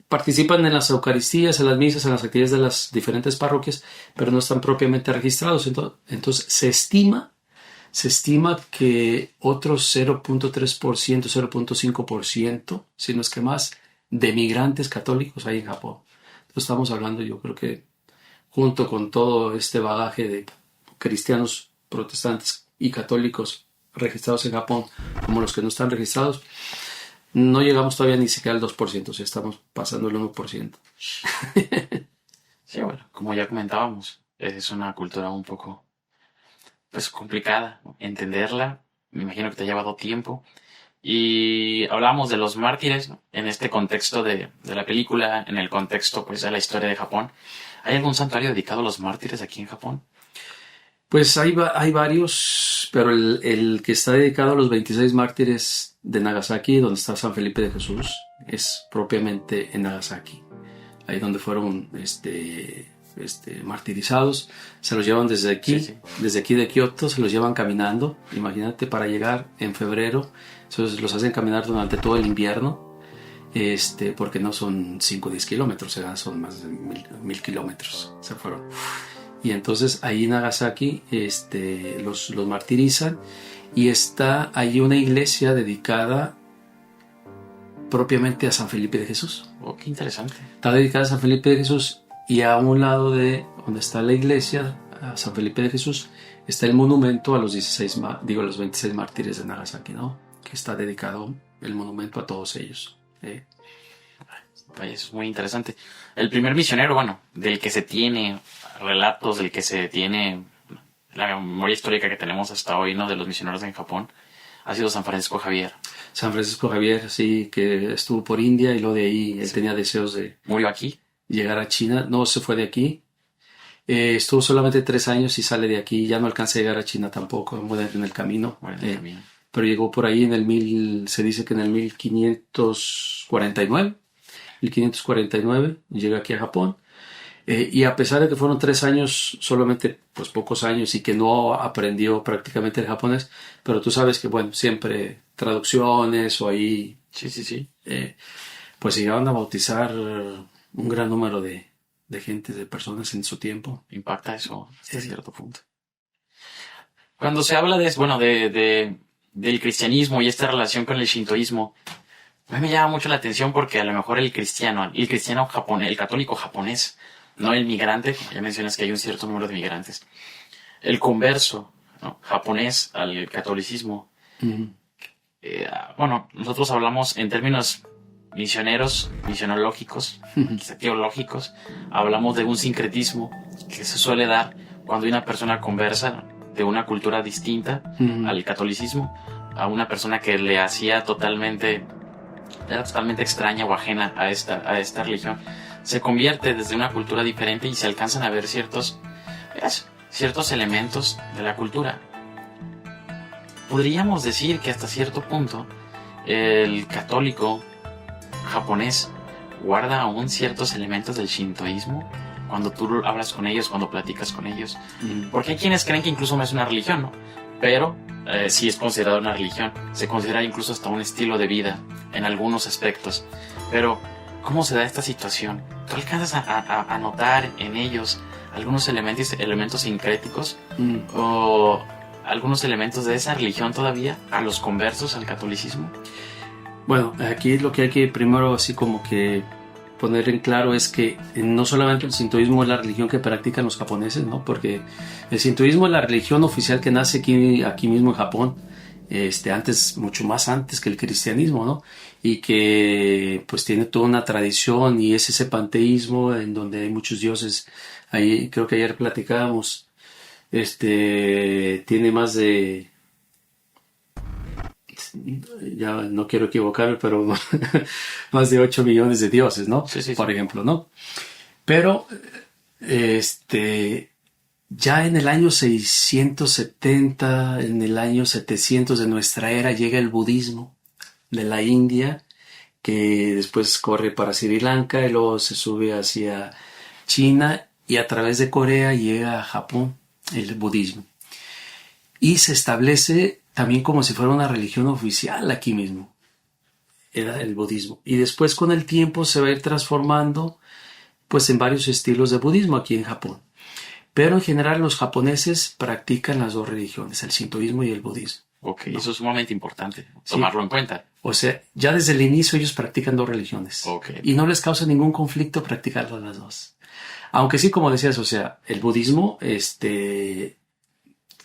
participan en las Eucaristías, en las misas, en las actividades de las diferentes parroquias, pero no están propiamente registrados. Entonces se estima que otro 0.3%, 0.5%, si no es que más, de migrantes católicos hay en Japón. Entonces estamos hablando, yo creo que junto con todo este bagaje de cristianos protestantes y católicos registrados en Japón, como los que no están registrados, no llegamos todavía ni siquiera al 2%, o sea, estamos pasando el 1%. Sí, bueno, como ya comentábamos, es una cultura un poco pues complicada, ¿no? Entenderla, me imagino que te ha llevado tiempo. Y hablábamos de los mártires, ¿no? En este contexto de la película, en el contexto pues de la historia de Japón. ¿Hay algún santuario dedicado a los mártires aquí en Japón? Pues hay varios, pero el que está dedicado a los 26 mártires de Nagasaki, donde está San Felipe de Jesús, es propiamente en Nagasaki. Ahí donde fueron martirizados. Se los llevan desde aquí, Sí. desde aquí de Kioto, se los llevan caminando. Imagínate, para llegar en febrero. Entonces los hacen caminar durante todo el invierno, porque no son 5 o 10 kilómetros, son más de 1000 kilómetros. Se fueron. Y entonces ahí en Nagasaki los martirizan, y está allí una iglesia dedicada propiamente a San Felipe de Jesús. Oh, qué interesante. Está dedicada a San Felipe de Jesús, y a un lado de donde está la iglesia a San Felipe de Jesús está el monumento a los 26 mártires de Nagasaki, ¿no? Que está dedicado el monumento a todos ellos. Vaya, eso es muy interesante. El primer misionero, bueno, del que se tiene relatos, del que se tiene la memoria histórica que tenemos hasta hoy, ¿no? De los misioneros en Japón, ha sido San Francisco Javier. San Francisco Javier, sí, que estuvo por India, y luego de ahí él tenía deseos de ¿Murió aquí? llegar a China. No se fue de aquí. Estuvo solamente 3 años y sale de aquí. Ya no alcanza a llegar a China tampoco, muere en el camino. Pero llegó por ahí se dice que en el 1549, llega aquí a Japón. Y a pesar de que fueron 3 años, solamente pues pocos años, y que no aprendió prácticamente el japonés, pero tú sabes que, bueno, siempre traducciones o ahí... Sí. Pues se llegaron a bautizar un gran número de gente, de personas en su tiempo. Impacta eso hasta cierto punto. Cuando se habla del cristianismo y esta relación con el shintoísmo, a mí me llama mucho la atención, porque a lo mejor el cristiano japonés, el católico japonés, no el migrante, como ya mencionas que hay un cierto número de migrantes, el converso, ¿no?, japonés al catolicismo. Uh-huh. Bueno, nosotros hablamos en términos misionológicos, quizá teológicos, hablamos de un sincretismo que se suele dar cuando una persona conversa de una cultura distinta al catolicismo a una persona que le hacía era totalmente extraña o ajena a esta religión. Se convierte desde una cultura diferente y se alcanzan a ver ciertos elementos de la cultura. Podríamos decir que hasta cierto punto el católico japonés guarda aún ciertos elementos del shintoísmo cuando tú hablas con ellos, cuando platicas con ellos. Porque hay quienes creen que incluso no es una religión, ¿no? Pero sí es considerada una religión, se considera incluso hasta un estilo de vida en algunos aspectos. Pero, ¿cómo se da esta situación? ¿Tú alcanzas a notar en ellos algunos elementos sincréticos o algunos elementos de esa religión todavía a los conversos al catolicismo? Bueno, aquí lo que hay que primero así como que poner en claro es que no solamente el sintoísmo es la religión que practican los japoneses, ¿no? Porque el sintoísmo es la religión oficial que nace aquí mismo en Japón, antes, mucho más antes que el cristianismo, ¿no? Y que pues tiene toda una tradición y es ese panteísmo en donde hay muchos dioses. Ahí creo que ayer platicábamos, tiene más de, ya no quiero equivocarme, pero más de 8 millones de dioses, ¿no? Sí. Por ejemplo, ¿no? Pero, ya en el año 670, en el año 700 de nuestra era, llega el budismo de la India, que después corre para Sri Lanka y luego se sube hacia China y a través de Corea llega a Japón el budismo. Y se establece también como si fuera una religión oficial aquí mismo. Era el budismo. Y después con el tiempo se va a ir transformando pues en varios estilos de budismo aquí en Japón. Pero en general los japoneses practican las dos religiones, el sintoísmo y el budismo. Ok, ¿no? Eso es sumamente importante, tomarlo en cuenta. O sea, ya desde el inicio ellos practican dos religiones. Okay. Y no les causa ningún conflicto practicar las dos. Aunque sí, como decías, o sea, el budismo,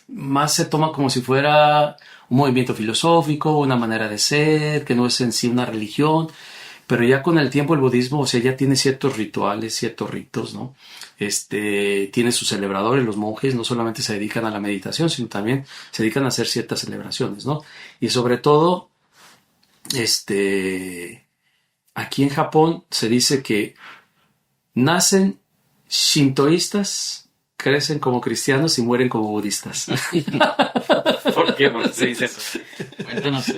más se toma como si fuera un movimiento filosófico, una manera de ser, que no es en sí una religión. Pero ya con el tiempo el budismo, o sea, ya tiene ciertos rituales, ciertos ritos, ¿no? Tiene sus celebradores, los monjes no solamente se dedican a la meditación, sino también se dedican a hacer ciertas celebraciones, ¿no? Y sobre todo, aquí en Japón se dice que nacen shintoístas, crecen como cristianos y mueren como budistas. ¿Por qué? ¿Por qué se dice eso? Cuéntanos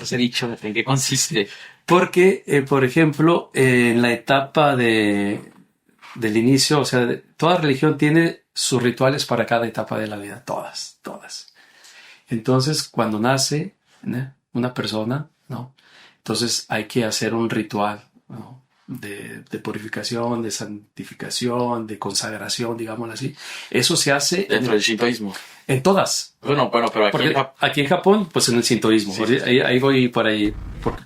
ese dicho, ¿en qué consiste? Porque, por ejemplo, en la etapa del inicio, o sea, toda religión tiene sus rituales para cada etapa de la vida, todas. Entonces, cuando nace, ¿no?, una persona, ¿no?, entonces hay que hacer un ritual, ¿no?, de purificación, de santificación, de consagración, digámoslo así. Eso se hace dentro del shintoísmo. En todas. Bueno, pero aquí en Japón, pues en el sintoísmo. Sí. Ahí voy por ahí.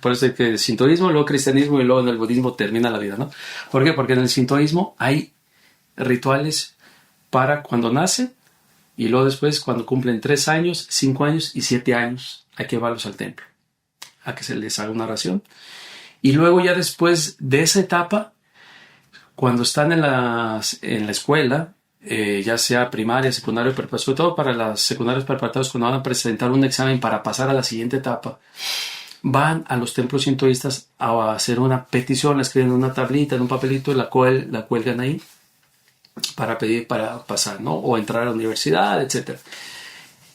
Por eso es que el sintoísmo, luego cristianismo y luego en el budismo termina la vida, ¿no? ¿Por qué? Porque en el sintoísmo hay rituales para cuando nace y luego después cuando cumplen 3 años, 5 años y 7 años hay que llevarlos al templo a que se les haga una oración. Y luego ya después de esa etapa, cuando están en la escuela, ya sea primaria, secundaria, preparatoria, sobre todo para las secundarias preparatorias, cuando van a presentar un examen para pasar a la siguiente etapa, van a los templos sintoístas a hacer una petición, la escriben en una tablita, en un papelito, la cuelgan ahí para pedir para pasar, ¿no?, o entrar a la universidad, etc.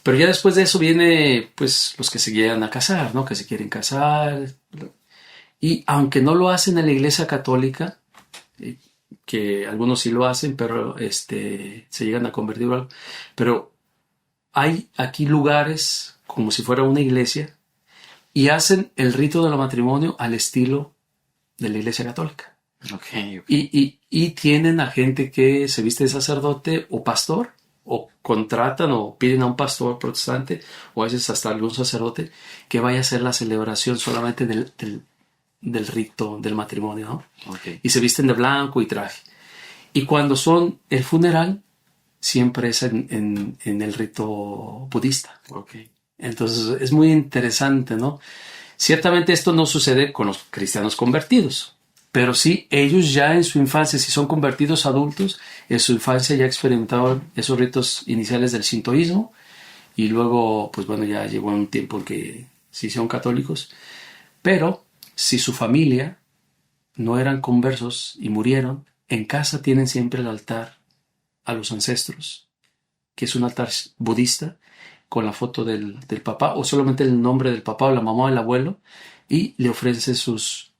Pero ya después de eso viene, pues, los que se llegan a casar, ¿no?, que se quieren casar. Y aunque no lo hacen en la Iglesia Católica, que algunos sí lo hacen, pero se llegan a convertir o algo. Pero hay aquí lugares como si fuera una iglesia y hacen el rito del matrimonio al estilo de la Iglesia Católica. Okay. Y tienen a gente que se viste de sacerdote o pastor, o contratan o piden a un pastor protestante, o a veces hasta algún sacerdote, que vaya a hacer la celebración solamente del rito del matrimonio, ¿no? Okay. Y se visten de blanco y traje. Y cuando son el funeral, siempre es en el rito budista. Okay. Entonces es muy interesante, ¿no? Ciertamente esto no sucede con los cristianos convertidos, pero sí ellos ya en su infancia, si son convertidos adultos, en su infancia ya experimentaban esos ritos iniciales del sintoísmo y luego, pues bueno, ya llegó un tiempo en que sí son católicos, pero si su familia no eran conversos y murieron, en casa tienen siempre el altar a los ancestros, que es un altar budista con la foto del papá o solamente el nombre del papá o la mamá o el abuelo, y le ofrece sus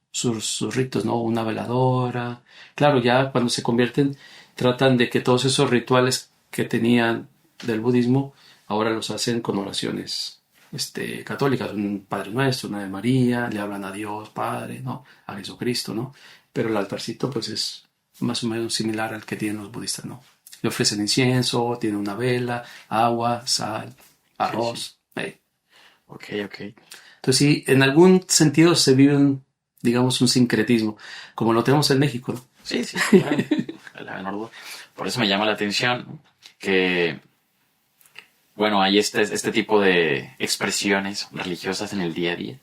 ritos, ¿no? Una veladora. Claro, ya cuando se convierten tratan de que todos esos rituales que tenían del budismo ahora los hacen con oraciones católicas, un Padre Nuestro, una Ave María, le hablan a Dios Padre, ¿no? A Jesucristo, ¿no? Pero el altarcito pues es más o menos similar al que tienen los budistas, ¿no? Le ofrecen incienso, tiene una vela, agua, sal, arroz. Sí. Ok. Entonces sí, en algún sentido se vive digamos, un sincretismo, como lo tenemos en México, ¿no? Sí, claro. La menor duda. Por eso me llama la atención que, bueno, hay este tipo de expresiones religiosas en el día a día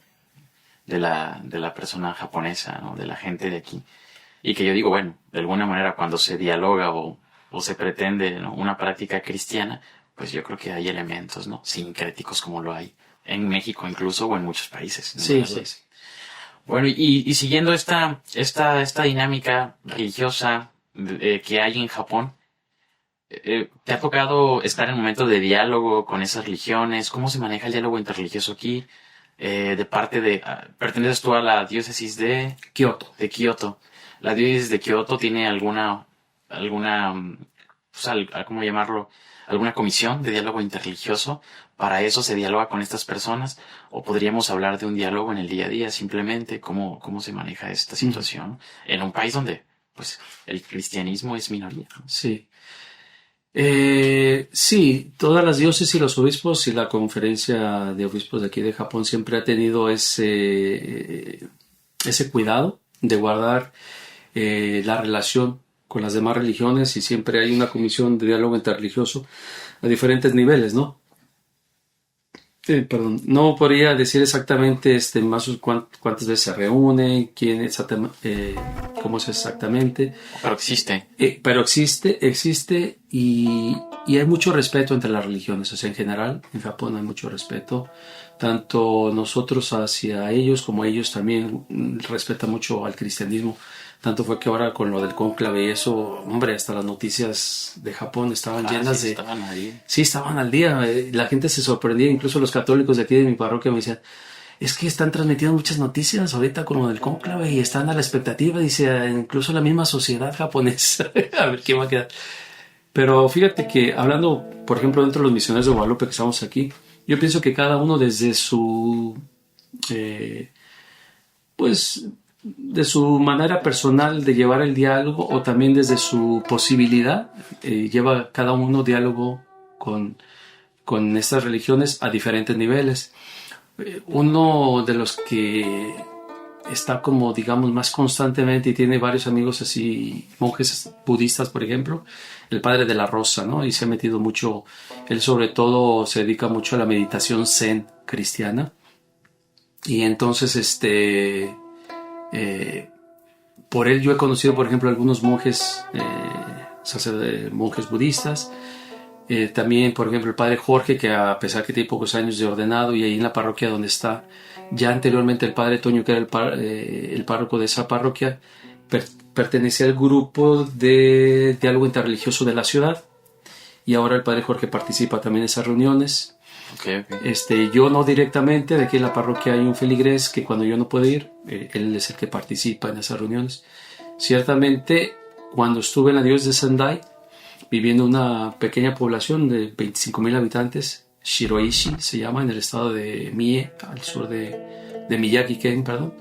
de la persona japonesa, ¿no? De la gente de aquí. Y que yo digo, bueno, de alguna manera cuando se dialoga o se pretende, ¿no? Una práctica cristiana, pues yo creo que hay elementos, ¿no? Sincréticos como lo hay en México incluso o en muchos países, ¿no? Sí. Bueno, y siguiendo esta dinámica religiosa que hay en Japón, ¿te ha tocado estar en momentos de diálogo con esas religiones? ¿Cómo se maneja el diálogo interreligioso aquí? ¿Perteneces tú a la diócesis de Kioto. Kioto? ¿La diócesis de Kioto tiene alguna, ¿cómo llamarlo? ¿Alguna comisión de diálogo interreligioso? ¿Para eso se dialoga con estas personas? ¿O podríamos hablar de un diálogo en el día a día simplemente? ¿Cómo se maneja esta situación en un país donde, pues, el cristianismo es minoría, ¿no? Sí. Sí, todas las diócesis, los obispos y la conferencia de obispos de aquí de Japón siempre ha tenido ese cuidado de guardar la relación con las demás religiones y siempre hay una comisión de diálogo interreligioso a diferentes niveles, ¿no? Perdón, no podría decir exactamente más cuántas veces se reúnen, cómo es exactamente. Pero existe. Pero existe y hay mucho respeto entre las religiones. O sea, en general, en Japón hay mucho respeto, tanto nosotros hacia ellos como ellos también respetan mucho al cristianismo. Tanto fue que ahora con lo del cónclave y eso, hombre, hasta las noticias de Japón estaban llenas de... Estaban ahí. Sí, estaban al día. La gente se sorprendía, incluso los católicos de aquí de mi parroquia me decían, es que están transmitiendo muchas noticias ahorita con lo del cónclave y están a la expectativa, dice, incluso la misma sociedad japonesa. A ver quién va a quedar. Pero fíjate que hablando, por ejemplo, dentro de los misioneros de Guadalupe que estamos aquí, yo pienso que cada uno desde su... de su manera personal de llevar el diálogo o también desde su posibilidad, lleva cada uno diálogo con estas religiones a diferentes niveles. Uno de los que está como digamos más constantemente y tiene varios amigos así, monjes budistas por ejemplo, el padre de la Rosa, ¿no? Y se ha metido mucho, él sobre todo se dedica mucho a la meditación zen cristiana y entonces por él yo he conocido, por ejemplo, algunos monjes, monjes budistas. También, por ejemplo, el padre Jorge, que a pesar que tiene pocos años de ordenado y ahí en la parroquia donde está, ya anteriormente el padre Toño, que era el párroco de esa parroquia, pertenecía al grupo de diálogo interreligioso de la ciudad y ahora el padre Jorge participa también en esas reuniones. Okay. Yo no directamente, de aquí en la parroquia hay un feligrés que cuando yo no puedo ir, él es el que participa en esas reuniones. Ciertamente, cuando estuve en la diócesis de Sendai, viviendo en una pequeña población de 25,000 habitantes, Shiroishi se llama, en el estado de Mie, al sur de Miyagi-Ken, perdón.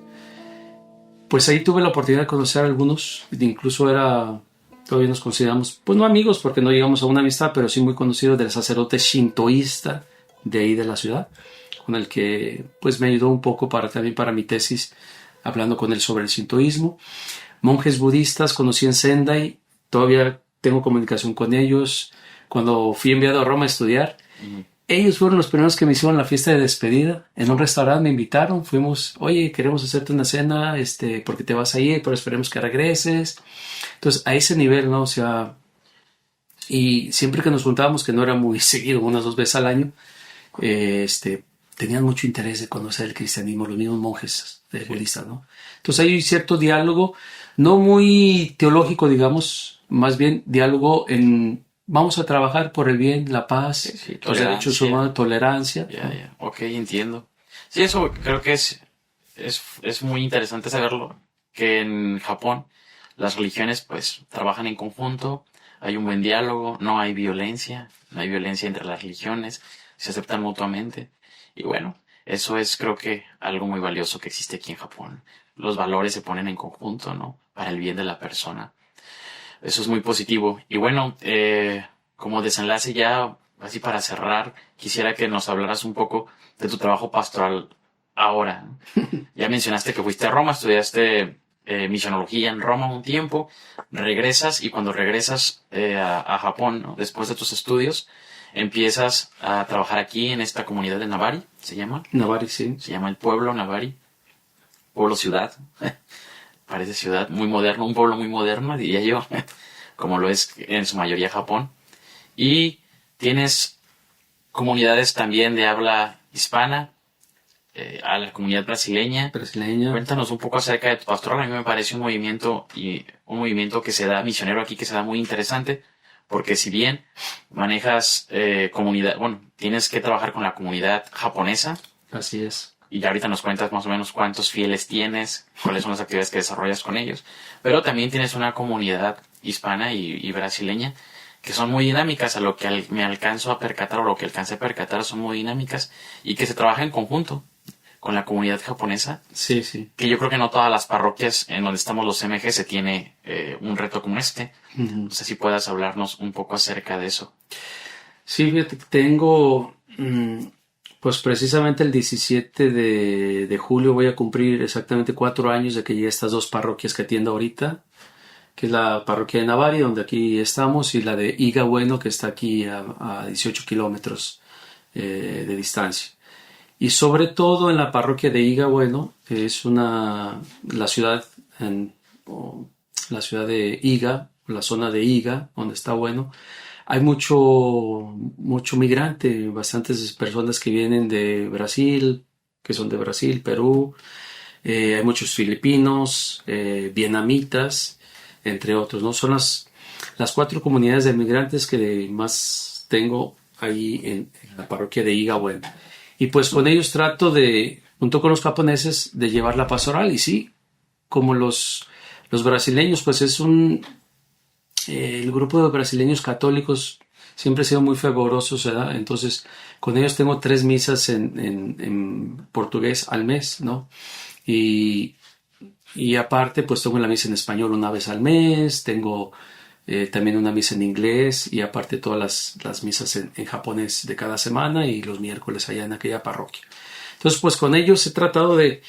Pues ahí tuve la oportunidad de conocer a algunos, incluso todavía nos consideramos, pues no amigos porque no llegamos a una amistad, pero sí muy conocidos del sacerdote shintoísta de ahí de la ciudad, con el que pues me ayudó un poco también para mi tesis, hablando con él sobre el shintoísmo. Monjes budistas conocí en Sendai, todavía tengo comunicación con ellos. Cuando fui enviado a Roma a estudiar, ellos fueron los primeros que me hicieron la fiesta de despedida. En un restaurante me invitaron, fuimos, oye, queremos hacerte una cena, porque te vas a ir, pero esperemos que regreses. Entonces, a ese nivel, ¿no? O sea, y siempre que nos juntábamos, que no era muy seguido, unas 2 veces al año, tenían mucho interés de conocer el cristianismo, los mismos monjes budistas, ¿no? Entonces hay cierto diálogo, no muy teológico, digamos, más bien diálogo vamos a trabajar por el bien, la paz, los derechos humanos, tolerancia. Ya. Ok, entiendo. Sí, eso creo que es muy interesante saberlo, que en Japón las religiones pues trabajan en conjunto, hay un buen diálogo, no hay violencia entre las religiones, se aceptan mutuamente. Y bueno, eso es creo que algo muy valioso que existe aquí en Japón. Los valores se ponen en conjunto, ¿no? Para el bien de la persona. Eso es muy positivo. Y bueno, como desenlace ya, así para cerrar, quisiera que nos hablaras un poco de tu trabajo pastoral ahora. Ya mencionaste que fuiste a Roma, estudiaste misionología en Roma un tiempo, regresas y cuando regresas a Japón, ¿no? Después de tus estudios, empiezas a trabajar aquí en esta comunidad de Nabari, ¿se llama? Nabari, sí. Se llama el pueblo Nabari, pueblo ciudad. Parece ciudad muy moderno, un pueblo muy moderno, diría yo, como lo es en su mayoría Japón. Y tienes comunidades también de habla hispana, a la comunidad brasileña. Cuéntanos un poco acerca de tu pastoral. A mí me parece un movimiento que se da, misionero aquí, que se da muy interesante, porque si bien manejas comunidad, bueno, tienes que trabajar con la comunidad japonesa. Así es. Y ya ahorita nos cuentas más o menos cuántos fieles tienes, cuáles son las actividades que desarrollas con ellos. Pero también tienes una comunidad hispana y brasileña que son muy dinámicas, a lo que me alcanzo a percatar, o lo que alcancé a percatar, son muy dinámicas y que se trabaja en conjunto con la comunidad japonesa. Sí, sí. Que yo creo que no todas las parroquias en donde estamos los MG se tiene un reto como este. No sé si puedas hablarnos un poco acerca de eso. Sí, fíjate, tengo... Pues precisamente el 17 de julio voy a cumplir exactamente 4 años de que llegué a estas 2 parroquias que atiendo ahorita, que es la parroquia de Nabari, donde aquí estamos, y la de Iga Bueno, que está aquí a 18 kilómetros de distancia. Y sobre todo en la parroquia de Iga Bueno, que es la ciudad de Iga, la zona de Iga, donde está Bueno. Hay mucho migrante, bastantes personas que vienen de Brasil, que son de Brasil, Perú. Hay muchos filipinos, vietnamitas, entre otros, ¿no? Son las 4 comunidades de migrantes que más tengo ahí en la parroquia de Iga Bueno. Y pues con ellos trato junto con los japoneses, de llevar la pastoral. Y sí, como los brasileños, pues es el grupo de brasileños católicos siempre ha sido muy fervorosos, ¿verdad? Entonces, con ellos tengo 3 misas en portugués al mes, ¿no? Y aparte, pues tengo la misa en español una vez al mes, tengo también una misa en inglés, y aparte todas las misas en japonés de cada semana, y los miércoles allá en aquella parroquia. Entonces, pues con ellos he tratado de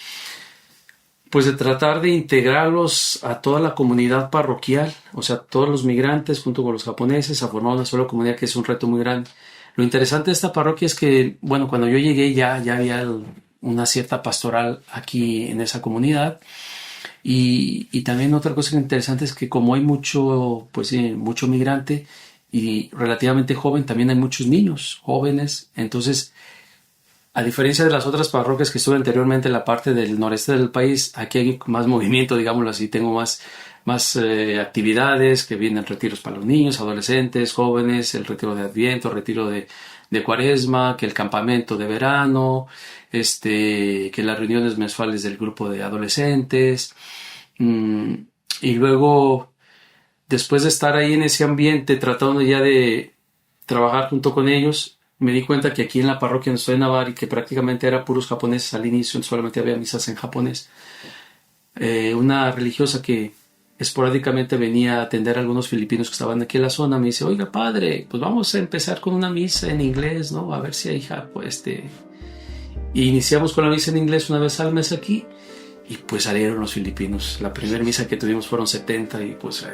tratar de integrarlos a toda la comunidad parroquial, o sea, todos los migrantes junto con los japoneses, a formar una sola comunidad, que es un reto muy grande. Lo interesante de esta parroquia es que, bueno, cuando yo llegué ya había una cierta pastoral aquí en esa comunidad, y también otra cosa interesante es que como hay mucho migrante y relativamente joven, también hay muchos niños jóvenes. Entonces, a diferencia de las otras parroquias que estuve anteriormente en la parte del noreste del país, aquí hay más movimiento, digámoslo así. Tengo más actividades, que vienen retiros para los niños, adolescentes, jóvenes, el retiro de Adviento, el retiro de Cuaresma, que el campamento de verano, que las reuniones mensuales del grupo de adolescentes. Y luego, después de estar ahí en ese ambiente, tratando ya de trabajar junto con ellos, me di cuenta que aquí en la parroquia donde estoy en Nabari, que prácticamente era puros japoneses al inicio, solamente había misas en japonés. Una religiosa que esporádicamente venía a atender a algunos filipinos que estaban aquí en la zona, me dice: oiga, padre, pues vamos a empezar con una misa en inglés, ¿no? A ver si hay Y iniciamos con la misa en inglés una vez al mes aquí, y pues salieron los filipinos. La primera misa que tuvimos fueron 70, y pues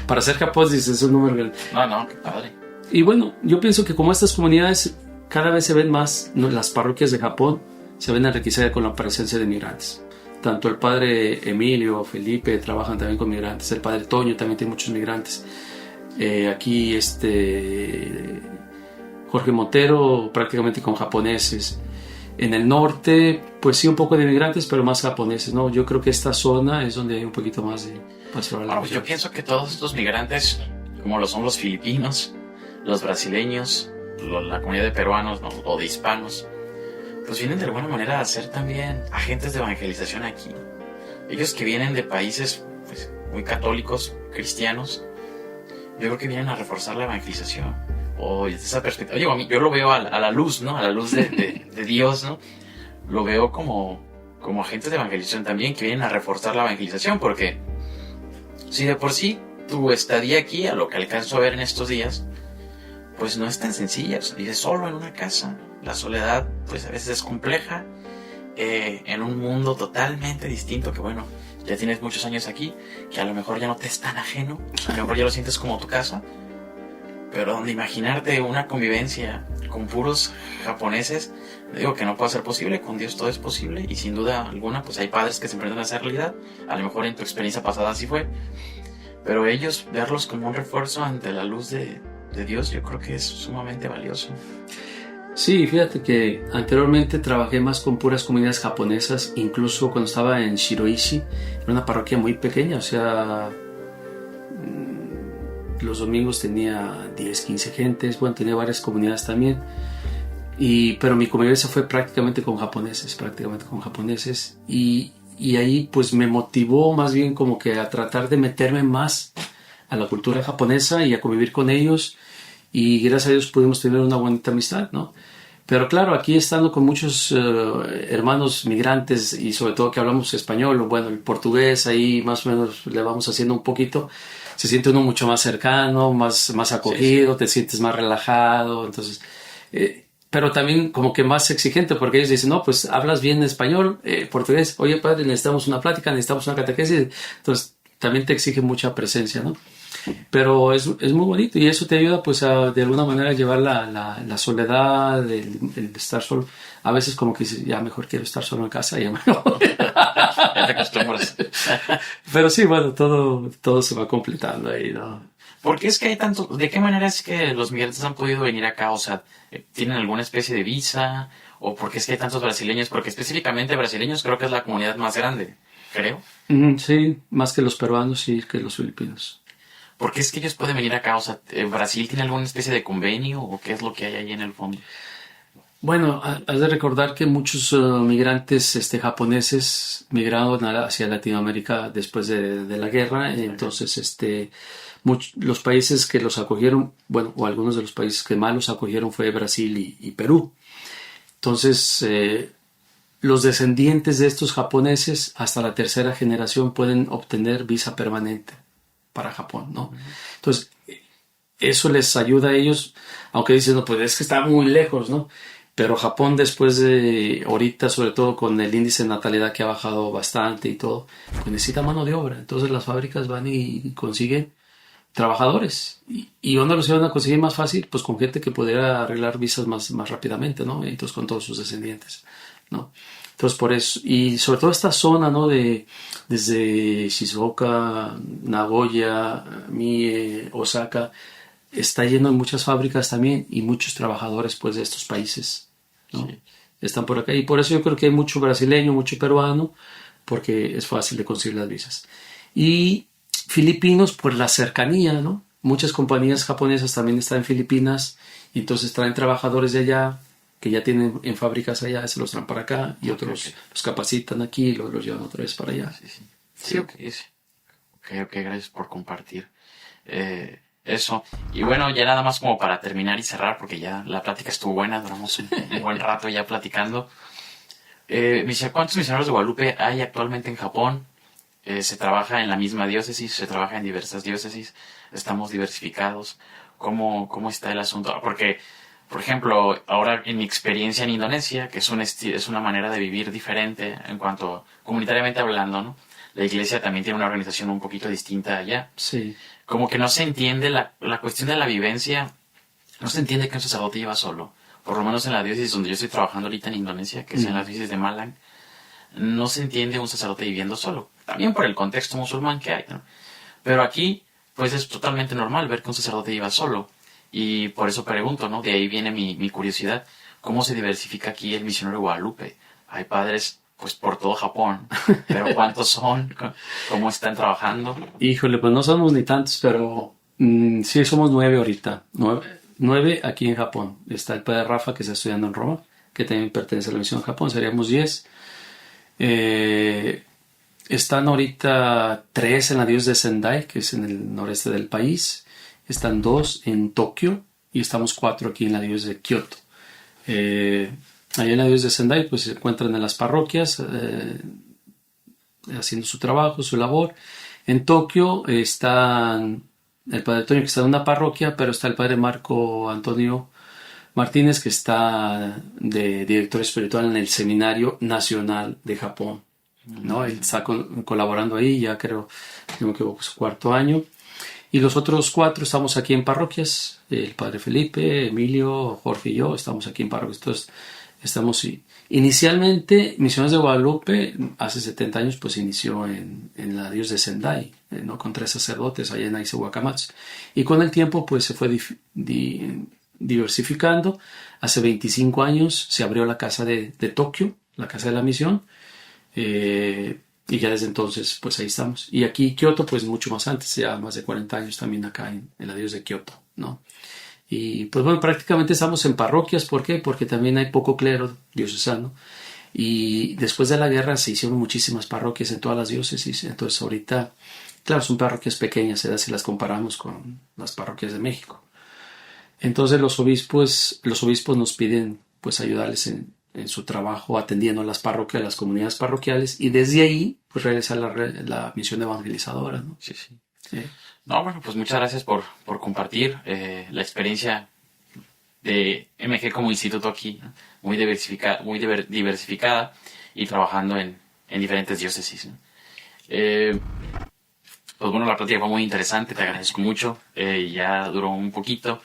para ser japonés es un número grande. No, qué padre. Y bueno, yo pienso que como estas comunidades cada vez se ven más, ¿no? Las parroquias de Japón se ven enriquecidas con la presencia de migrantes. Tanto el padre Emilio, Felipe trabajan también con migrantes. El padre Toño también tiene muchos migrantes. Aquí Jorge Montero prácticamente con japoneses. En el norte, pues sí, un poco de migrantes, pero más japoneses, ¿no? Yo creo que esta zona es donde hay un poquito más de pastoral. Bueno, pues yo pienso que todos estos migrantes, como lo son los filipinos, los brasileños, la comunidad de peruanos, ¿no? O de hispanos, pues vienen de alguna manera a ser también agentes de evangelización aquí. Ellos que vienen de países pues, muy católicos, cristianos, yo creo que vienen a reforzar la evangelización. o desde esa perspectiva. Oye, a mí, yo lo veo a la luz, ¿no? A la luz de Dios, ¿no? Lo veo como agentes de evangelización también, que vienen a reforzar la evangelización, porque si de por sí tu estadía aquí, a lo que alcanzo a ver en estos días, pues no es tan sencilla. O sea, vives solo en una casa. La soledad, pues a veces es compleja, en un mundo totalmente distinto, que bueno, ya tienes muchos años aquí, que a lo mejor ya no te es tan ajeno, a lo mejor ya lo sientes como tu casa, pero donde imaginarte una convivencia con puros japoneses, digo que no puede ser posible. Con Dios todo es posible, y sin duda alguna pues hay padres que se emprenden a hacer realidad. A lo mejor en tu experiencia pasada así fue, pero ellos verlos como un refuerzo ante la luz de Dios, yo creo que es sumamente valioso. Sí, fíjate que anteriormente trabajé más con puras comunidades japonesas, incluso cuando estaba en Shiroishi, era una parroquia muy pequeña, o sea, los domingos tenía 10, 15 gentes, bueno, tenía varias comunidades también, pero mi convivencia fue prácticamente con japoneses, y ahí pues me motivó más bien como que a tratar de meterme más a la cultura japonesa y a convivir con ellos, y gracias a Dios pudimos tener una bonita amistad, ¿no? Pero claro, aquí estando con muchos hermanos migrantes, y sobre todo que hablamos español, bueno, el portugués ahí más o menos le vamos haciendo un poquito, se siente uno mucho más cercano, más acogido, sí. Te sientes más relajado, entonces, pero también como que más exigente, porque ellos dicen, no, pues hablas bien español, portugués, oye padre, necesitamos una plática, necesitamos una catequesis, entonces también te exige mucha presencia, ¿no? Pero es muy bonito, y eso te ayuda pues a de alguna manera a llevar la soledad, el estar solo. A veces como que dices, ya mejor quiero estar solo en casa, ya mejor. Ya te acostumbras. Pero sí, bueno, todo se va completando ahí, ¿no? ¿Por qué es que hay tanto? ¿De qué manera es que los migrantes han podido venir acá? O sea, ¿tienen alguna especie de visa? ¿O por qué es que hay tantos brasileños? Porque específicamente brasileños creo que es la comunidad más grande, creo. Sí, más que los peruanos y que los filipinos. ¿Por qué es que ellos pueden venir acá? O sea, ¿Brasil tiene alguna especie de convenio o qué es lo que hay ahí en el fondo? Bueno, has de recordar que muchos migrantes japoneses migraron hacia Latinoamérica después de la guerra. Entonces, los países que los acogieron, bueno, o algunos de los países que más los acogieron fue Brasil y Perú. Entonces, los descendientes de estos japoneses hasta la tercera generación pueden obtener visa permanente para Japón, ¿no? Entonces, eso les ayuda a ellos, aunque dicen, no, pues es que está muy lejos, ¿no? Pero Japón después de ahorita, sobre todo con el índice de natalidad que ha bajado bastante y todo, pues necesita mano de obra. Entonces las fábricas van y consiguen trabajadores. ¿Y dónde los iban a conseguir más fácil? Pues con gente que pudiera arreglar visas más rápidamente, ¿no? Y entonces con todos sus descendientes, ¿no? Entonces por eso, y sobre todo esta zona, ¿no? Desde Shizuoka, Nagoya, Mie, Osaka, está lleno de muchas fábricas también y muchos trabajadores pues de estos países, ¿no? Sí. Están por acá, y por eso yo creo que hay mucho brasileño, mucho peruano, porque es fácil de conseguir las visas. Y filipinos por la cercanía, ¿no? Muchas compañías japonesas también están en Filipinas, y entonces traen trabajadores de allá que ya tienen en fábricas allá, se los traen para acá, y otros los capacitan aquí y los llevan otra vez para allá. Sí. Ok, gracias por compartir eso. Y bueno, ya nada más como para terminar y cerrar, porque ya la plática estuvo buena, duramos un buen rato ya platicando. ¿Cuántos misioneros de Guadalupe hay actualmente en Japón? Se trabaja en la misma diócesis, se trabaja en diversas diócesis, estamos diversificados. ¿Cómo está el asunto? Porque, por ejemplo, ahora en mi experiencia en Indonesia, que es una manera de vivir diferente en cuanto comunitariamente hablando, ¿no? La iglesia también tiene una organización un poquito distinta allá. Sí. Como que no se entiende la cuestión de la vivencia, no se entiende que un sacerdote lleva solo. Por lo menos en la diócesis donde yo estoy trabajando ahorita en Indonesia, que es en la diócesis de Malang, no se entiende un sacerdote viviendo solo. También por el contexto musulmán que hay, ¿no? Pero aquí, pues es totalmente normal ver que un sacerdote lleva solo. Y por eso pregunto, ¿no? De ahí viene mi curiosidad. ¿Cómo se diversifica aquí el misionero de Guadalupe? Hay padres, pues, por todo Japón. Pero ¿cuántos son? ¿Cómo están trabajando? Híjole, pues no somos ni tantos, pero sí somos 9 ahorita. 9 aquí en Japón. Está el padre Rafa, que está estudiando en Roma, que también pertenece a la misión Japón. Seríamos 10. Están ahorita 3 en la diócesis de Sendai, que es en el noreste del país. Están 2 en Tokio, y estamos 4 aquí en la diócesis de Kioto. Allá en la diócesis de Sendai pues se encuentran en las parroquias haciendo su trabajo, su labor. En Tokio están el padre Antonio, que está en una parroquia, pero está el padre Marco Antonio Martínez, que está de director espiritual en el Seminario Nacional de Japón, ¿no? Él está colaborando ahí, ya creo, si no me equivoco, su 4º año. Y los otros 4 estamos aquí en parroquias. El padre Felipe, Emilio, Jorge y yo estamos aquí en parroquias. Entonces, estamos inicialmente, Misiones de Guadalupe, hace 70 años, pues inició en la diócesis de Sendai, ¿no? Con 3 sacerdotes allá en Aise Wakamatsu. Y con el tiempo, pues se fue diversificando. Hace 25 años se abrió la casa de Tokio, la casa de la misión. Y ya desde entonces, pues ahí estamos. Y aquí Kioto, pues mucho más antes, ya más de 40 años también acá en la diócesis de Kioto, ¿no? Y pues bueno, prácticamente estamos en parroquias. ¿Por qué? Porque también hay poco clero diocesano. Y después de la guerra se hicieron muchísimas parroquias en todas las diócesis. Entonces ahorita, claro, son parroquias pequeñas, si las comparamos con las parroquias de México. Entonces los obispos nos piden pues ayudarles en su trabajo atendiendo las parroquias, las comunidades parroquiales, y desde ahí pues realizar la misión evangelizadora, ¿no? Sí. No, bueno, pues muchas gracias por compartir la experiencia de MG como instituto aquí, ¿no? Muy diversificada y trabajando en diferentes diócesis, ¿no? Pues bueno, la plática fue muy interesante, te agradezco mucho, ya duró un poquito,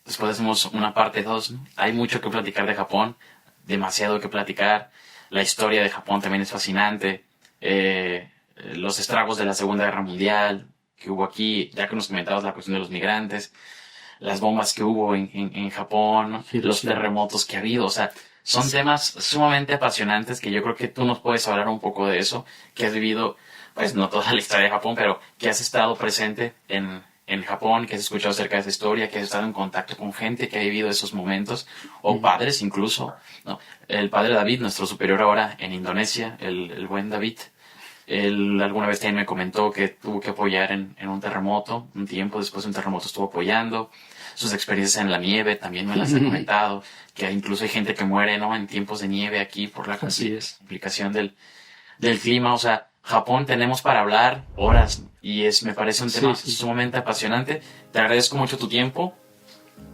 después hacemos una parte 2, ¿no? Hay mucho que platicar de Japón, demasiado que platicar, la historia de Japón también es fascinante, los estragos de la Segunda Guerra Mundial que hubo aquí, ya que nos comentabas la cuestión de los migrantes, las bombas que hubo en Japón, ¿no? Los terremotos que ha habido, o sea, son temas sumamente apasionantes que yo creo que tú nos puedes hablar un poco de eso, que has vivido, pues no toda la historia de Japón, pero que has estado presente en Japón, que has escuchado acerca de esa historia, que has estado en contacto con gente que ha vivido esos momentos, o padres incluso, ¿no? El padre David, nuestro superior ahora en Indonesia, el buen David, él alguna vez también me comentó que tuvo que apoyar en un terremoto, un tiempo después de un terremoto estuvo apoyando, sus experiencias en la nieve también me las ha comentado, que incluso hay gente que muere, ¿no? En tiempos de nieve aquí por la complicación del clima, o sea, Japón tenemos para hablar horas y me parece un tema sumamente apasionante. Te agradezco mucho tu tiempo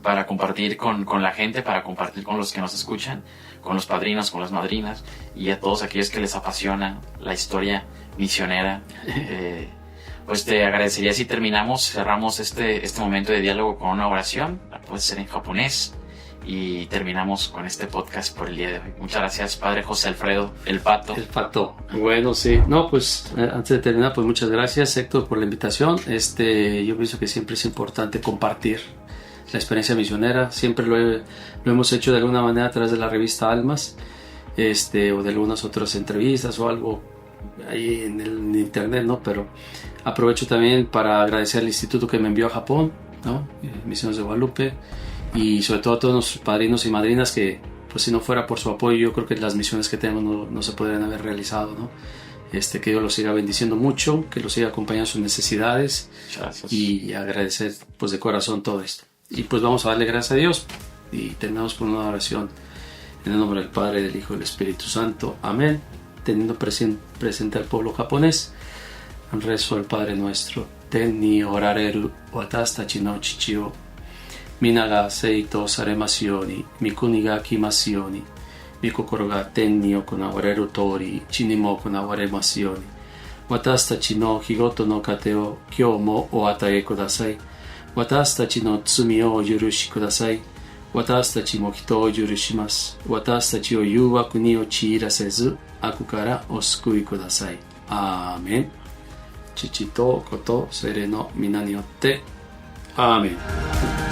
para compartir con la gente, para compartir con los que nos escuchan, con los padrinos, con las madrinas y a todos aquellos que les apasiona la historia misionera. Pues te agradecería si cerramos este momento de diálogo con una oración, puede ser en japonés, y terminamos con este podcast por el día de hoy. Muchas gracias, Padre José Alfredo, el Pato. El Pato. Bueno, sí. No, pues antes de terminar, pues muchas gracias, Héctor, por la invitación. Yo pienso que siempre es importante compartir la experiencia misionera. Siempre lo hemos hecho de alguna manera a través de la revista Almas, o de algunas otras entrevistas o algo ahí en internet, ¿no? Pero aprovecho también para agradecer al instituto que me envió a Japón, ¿no? Misiones de Guadalupe, y sobre todo a todos nuestros padrinos y madrinas que, pues si no fuera por su apoyo, yo creo que las misiones que tenemos no se podrían haber realizado, ¿no? Que Dios los siga bendiciendo mucho, que los siga acompañando en sus necesidades. Gracias. Y agradecer pues de corazón todo esto. Y pues vamos a darle gracias a Dios y terminamos con una oración en el nombre del Padre, del Hijo y del Espíritu Santo. Amén. Teniendo presente al pueblo japonés, el rezo del Padre Nuestro. Tenni orareru watasuta tachi no chichi o mina ga seito saremasu you ni, mikuni ga kimasu you ni, mikokoro ga tenni o konawareru tori, ichi ni mo konawaremasu you ni, watasu tachi no higoto no kate o kyou mo o atae kudasai, watasu tachi no tsumi o yurushi kudasai, watasu tachi mo hito o yurushimasu, watasu tachi o yuwaku ni ochirasezu, aku kara o sukui kudasai. Amen. 父と子と聖霊の皆によって。アーメン。